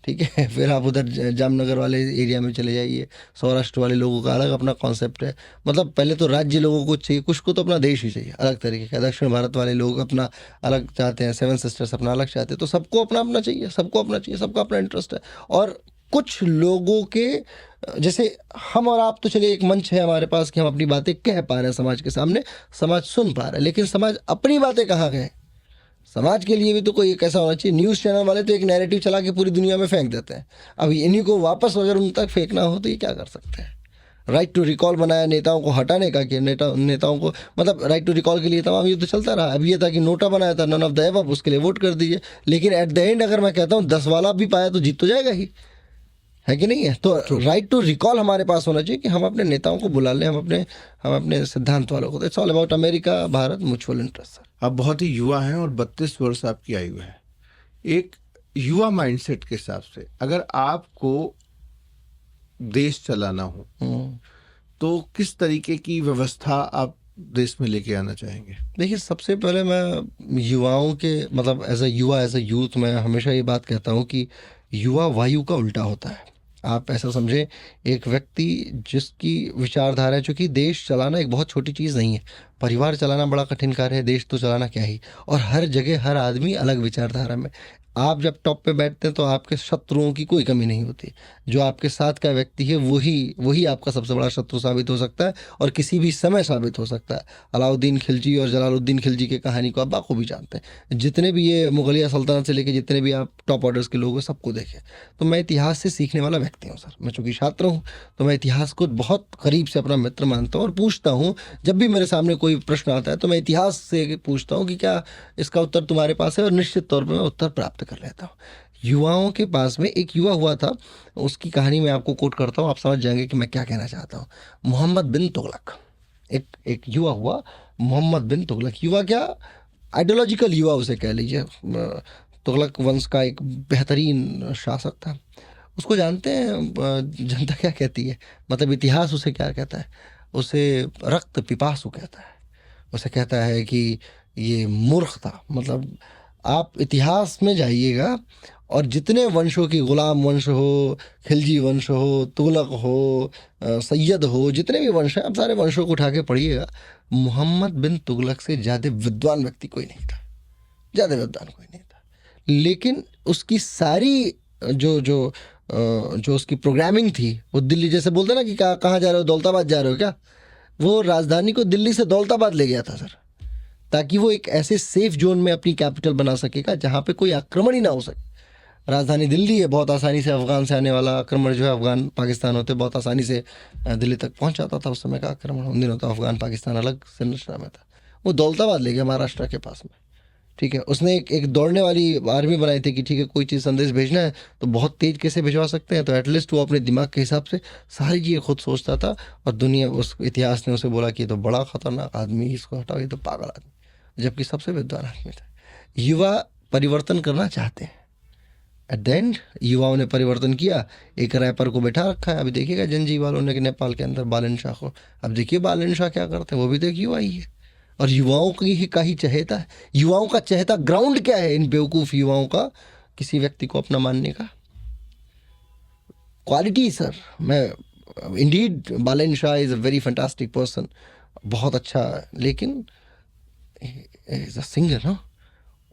B: ठीक है। फिर आप उधर जामनगर वाले एरिया में चले जाइए, सौराष्ट्र वाले लोगों का अलग अपना कॉन्सेप्ट है। मतलब पहले तो राज्य लोगों को चाहिए, कुछ को तो अपना देश ही चाहिए अलग तरीके का। दक्षिण भारत वाले लोग अपना अलग चाहते हैं, 7 सिस्टर्स अपना अलग चाहते हैं। तो सबको अपना अपना चाहिए, सबको अपना चाहिए, सबका अपना इंटरेस्ट है। और कुछ लोगों के जैसे हम और आप, तो चलिए एक मंच है हमारे पास कि हम अपनी बातें कह पा रहे हैं समाज के सामने, समाज सुन पा रहा है, लेकिन समाज अपनी बातें कहाँ कहे। समाज के लिए भी तो कोई एक ऐसा होना चाहिए। न्यूज़ चैनल वाले तो एक नैरेटिव चला के पूरी दुनिया में फेंक देते हैं। अब इन्हीं को वापस अगर उन तक फेंकना हो तो ये क्या कर सकते हैं। राइट टू रिकॉल बनाया नेताओं को हटाने का, कि नेताओं को मतलब राइट टू रिकॉल के लिए तमाम युद्ध चलता रहा। अब ये था कि नोटा बनाया था, नन ऑफ द एबव, उसके लिए वोट कर दीजिए। लेकिन एट द एंड अगर मैं कहता हूँ 10 वाला भी पाया तो जीत तो जाएगा ही, है कि नहीं है। तो राइट टू रिकॉल हमारे पास होना चाहिए कि हम अपने नेताओं को बुला लें, हम अपने सिद्धांत वालों को। It's all about America, Bharat, mutual interest. Sir
A: आप बहुत ही युवा हैं और 32 वर्ष आपकी आयु है। एक युवा माइंडसेट के हिसाब से अगर आपको देश चलाना हो तो किस तरीके की व्यवस्था आप देश में लेके आना चाहेंगे?
B: देखिए, सबसे पहले मैं युवाओं के मतलब एज अ यूथ मैं हमेशा ये बात कहता हूँ कि युवा वायु का उल्टा होता है। आप ऐसा समझें, एक व्यक्ति जिसकी विचारधारा है, चूँकि देश चलाना एक बहुत छोटी चीज़ नहीं है, परिवार चलाना बड़ा कठिन कार्य है, देश तो चलाना क्या ही। और हर जगह हर आदमी अलग विचारधारा में। आप जब टॉप पे बैठते हैं तो आपके शत्रुओं की कोई कमी नहीं होती। जो आपके साथ का व्यक्ति है वही आपका सबसे बड़ा शत्रु साबित हो सकता है और किसी भी समय साबित हो सकता है। अलाउद्दीन खिलजी और जलालुद्दीन खिलजी की कहानी को आप बाखूबी जानते हैं। जितने भी ये मुगलिया सल्तनत से लेके जितने भी आप टॉप ऑर्डर्स के लोग हैं, सबको देखें। तो मैं इतिहास से सीखने वाला व्यक्ति हूँ सर। मैं चूँकि छात्र हूँ तो मैं इतिहास को बहुत करीब से अपना मित्र मानता हूँ और पूछता हूँ। जब भी मेरे सामने कोई प्रश्न आता है तो मैं इतिहास से पूछता हूँ कि क्या इसका उत्तर तुम्हारे पास है, और निश्चित तौर पर मैं उत्तर प्राप्त कर लेता हूँ। युवाओं के पास में एक युवा हुआ था, उसकी कहानी मैं आपको कोट करता हूँ, आप समझ जाएंगे कि मैं क्या कहना चाहता हूँ। मोहम्मद बिन तुगलक, एक युवा हुआ, मोहम्मद बिन तुगलक। युवा क्या, आइडियोलॉजिकल युवा उसे कह लीजिए। तुगलक वंश का एक बेहतरीन शासक था। उसको जानते हैं जनता क्या कहती है, मतलब इतिहास उसे क्या कहता है? उसे रक्त पिपासु कहता है। उसे कहता है कि ये मूर्ख था। मतलब आप इतिहास में जाइएगा और जितने वंशों की, गुलाम वंश हो, खिलजी वंश हो, तुगलक हो, सैयद हो, जितने भी वंश हैं, आप सारे वंशों को उठा के पढ़िएगा। मोहम्मद बिन तुगलक से ज़्यादा विद्वान व्यक्ति कोई नहीं था, ज़्यादा विद्वान कोई नहीं था। लेकिन उसकी सारी जो उसकी प्रोग्रामिंग थी, वो दिल्ली, जैसे बोलते ना कि कहाँ जा रहे हो, दौलताबाद जा रहे हो क्या, वो राजधानी को दिल्ली से दौलताबाद ले गया था सर, ताकि वो एक ऐसे सेफ जोन में अपनी कैपिटल बना सकेगा जहाँ पे कोई आक्रमण ही ना हो सके। राजधानी दिल्ली है, बहुत आसानी से अफगान से आने वाला आक्रमण जो है, अफगान पाकिस्तान होते बहुत आसानी से दिल्ली तक पहुँच जाता था उस समय का आक्रमण। उन दिनों तो अफगान पाकिस्तान अलग संरचना में था। वो दौलताबाद ले गया, महाराष्ट्र के पास में, ठीक है। उसने एक दौड़ने वाली आर्मी बनाई थी कि ठीक है, कोई चीज़ संदेश भेजना है तो बहुत तेज़ कैसे भिजवा सकते हैं। तो एटलीस्ट वो अपने दिमाग के हिसाब से सारी चीज़ें खुद सोचता था, और दुनिया, उस इतिहास ने उसे बोला कि ये तो बड़ा ख़तरनाक आदमी, इसको हटाओ, ये तो पागल आदमी, जबकि सबसे विद्वान आदमी था। युवा परिवर्तन करना चाहते हैं। एट द एंड युवाओं ने परिवर्तन किया, एक रैपर को बैठा रखा है। अभी देखिएगा जनजी वालों ने नेपाल के अंदर बालन शाह को, अब देखिए बालन शाह क्या करते हैं, वो भी तो एक युवा ही है और युवाओं का ही चहेता है। युवाओं का चहेता ग्राउंड क्या है इन बेवकूफ़ युवाओं का किसी व्यक्ति को अपना मानने का? Quality sir. मैं indeed Balan Shah is a very fantastic person, बहुत अच्छा, लेकिन इज अ सिंगर ना।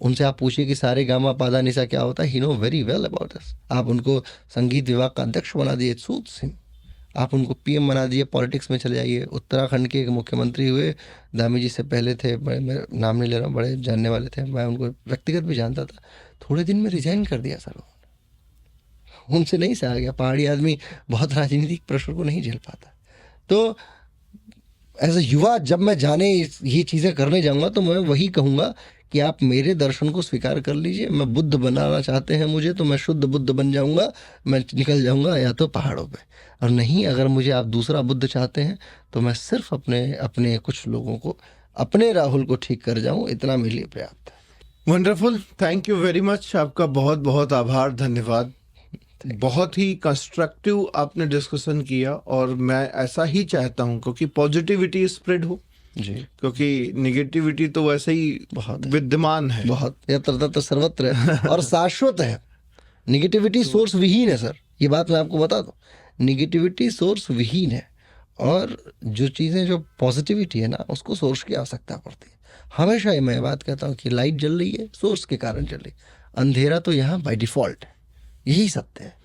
B: उनसे आप पूछिए कि सारे गामा पादा निशा क्या होता है, he know very well about this. आप उनको संगीत विभाग का अध्यक्ष बना दिए, सूट्स हिम। आप उनको पीएम बना दिए, पॉलिटिक्स में चले जाइए। उत्तराखंड के एक मुख्यमंत्री हुए, दामी जी से पहले थे, बड़े, मैं नाम नहीं ले रहा हूँ, बड़े जानने वाले थे, मैं उनको व्यक्तिगत भी जानता था। थोड़े दिन में रिजाइन कर दिया सर, उनसे नहीं सहा गया। पहाड़ी आदमी बहुत राजनीतिक प्रेशर को नहीं झेल पाता। तो एज ए युवा जब मैं जाने ये चीज़ें करने जाऊंगा तो मैं वही कहूँगा कि आप मेरे दर्शन को स्वीकार कर लीजिए। मैं बुद्ध बनाना चाहते हैं मुझे, तो मैं शुद्ध बुद्ध बन जाऊंगा, मैं निकल जाऊंगा या तो पहाड़ों पे, और नहीं अगर मुझे आप दूसरा बुद्ध चाहते हैं तो मैं सिर्फ अपने कुछ लोगों को, अपने राहुल को ठीक कर जाऊं, इतना मेरे लिए पर्याप्त है।
A: Wonderful, thank you very much. आपका बहुत बहुत आभार, धन्यवाद। बहुत ही कंस्ट्रक्टिव आपने डिस्कशन किया और मैं ऐसा ही चाहता हूं, क्योंकि पॉजिटिविटी स्प्रेड हो
B: जी,
A: क्योंकि निगेटिविटी तो वैसे ही
B: बहुत
A: विद्यमान है,
B: बहुत यत्र तत्र सर्वत्र है और शाश्वत है। निगेटिविटी सोर्स विहीन है सर, ये बात मैं आपको बता दूं, निगेटिविटी सोर्स विहीन है। और जो चीज़ें जो पॉजिटिविटी है ना, उसको सोर्स की आवश्यकता पड़ती है। हमेशा ये मैं बात कहता हूँ कि लाइट जल रही है, सोर्स के कारण जल रही, अंधेरा तो यहाँ बाय डिफॉल्ट है, यही सत्य है।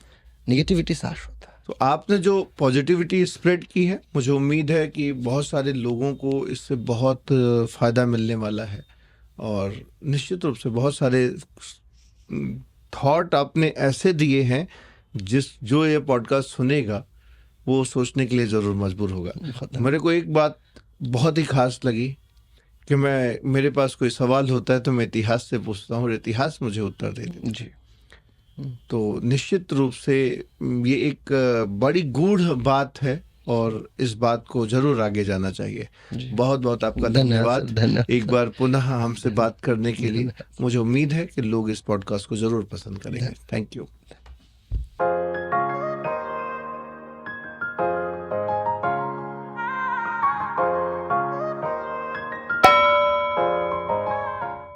B: निगेटिविटी शाश्वत है।
A: तो आपने जो पॉजिटिविटी स्प्रेड की है, मुझे उम्मीद है कि बहुत सारे लोगों को इससे बहुत फ़ायदा मिलने वाला है, और निश्चित रूप से बहुत सारे थॉट आपने ऐसे दिए हैं जो ये पॉडकास्ट सुनेगा वो सोचने के लिए ज़रूर मजबूर होगा। मेरे को एक बात बहुत ही खास लगी कि मेरे पास कोई सवाल होता है तो मैं इतिहास से पूछता हूँ और इतिहास मुझे उत्तर दे देता है।
B: जी,
A: तो निश्चित रूप से ये एक बड़ी गूढ़ बात है और इस बात को जरूर आगे जाना चाहिए। बहुत बहुत आपका धन्यवाद एक बार पुनः हमसे बात करने के लिए। मुझे उम्मीद है कि लोग इस पॉडकास्ट को जरूर पसंद करेंगे। Thank you.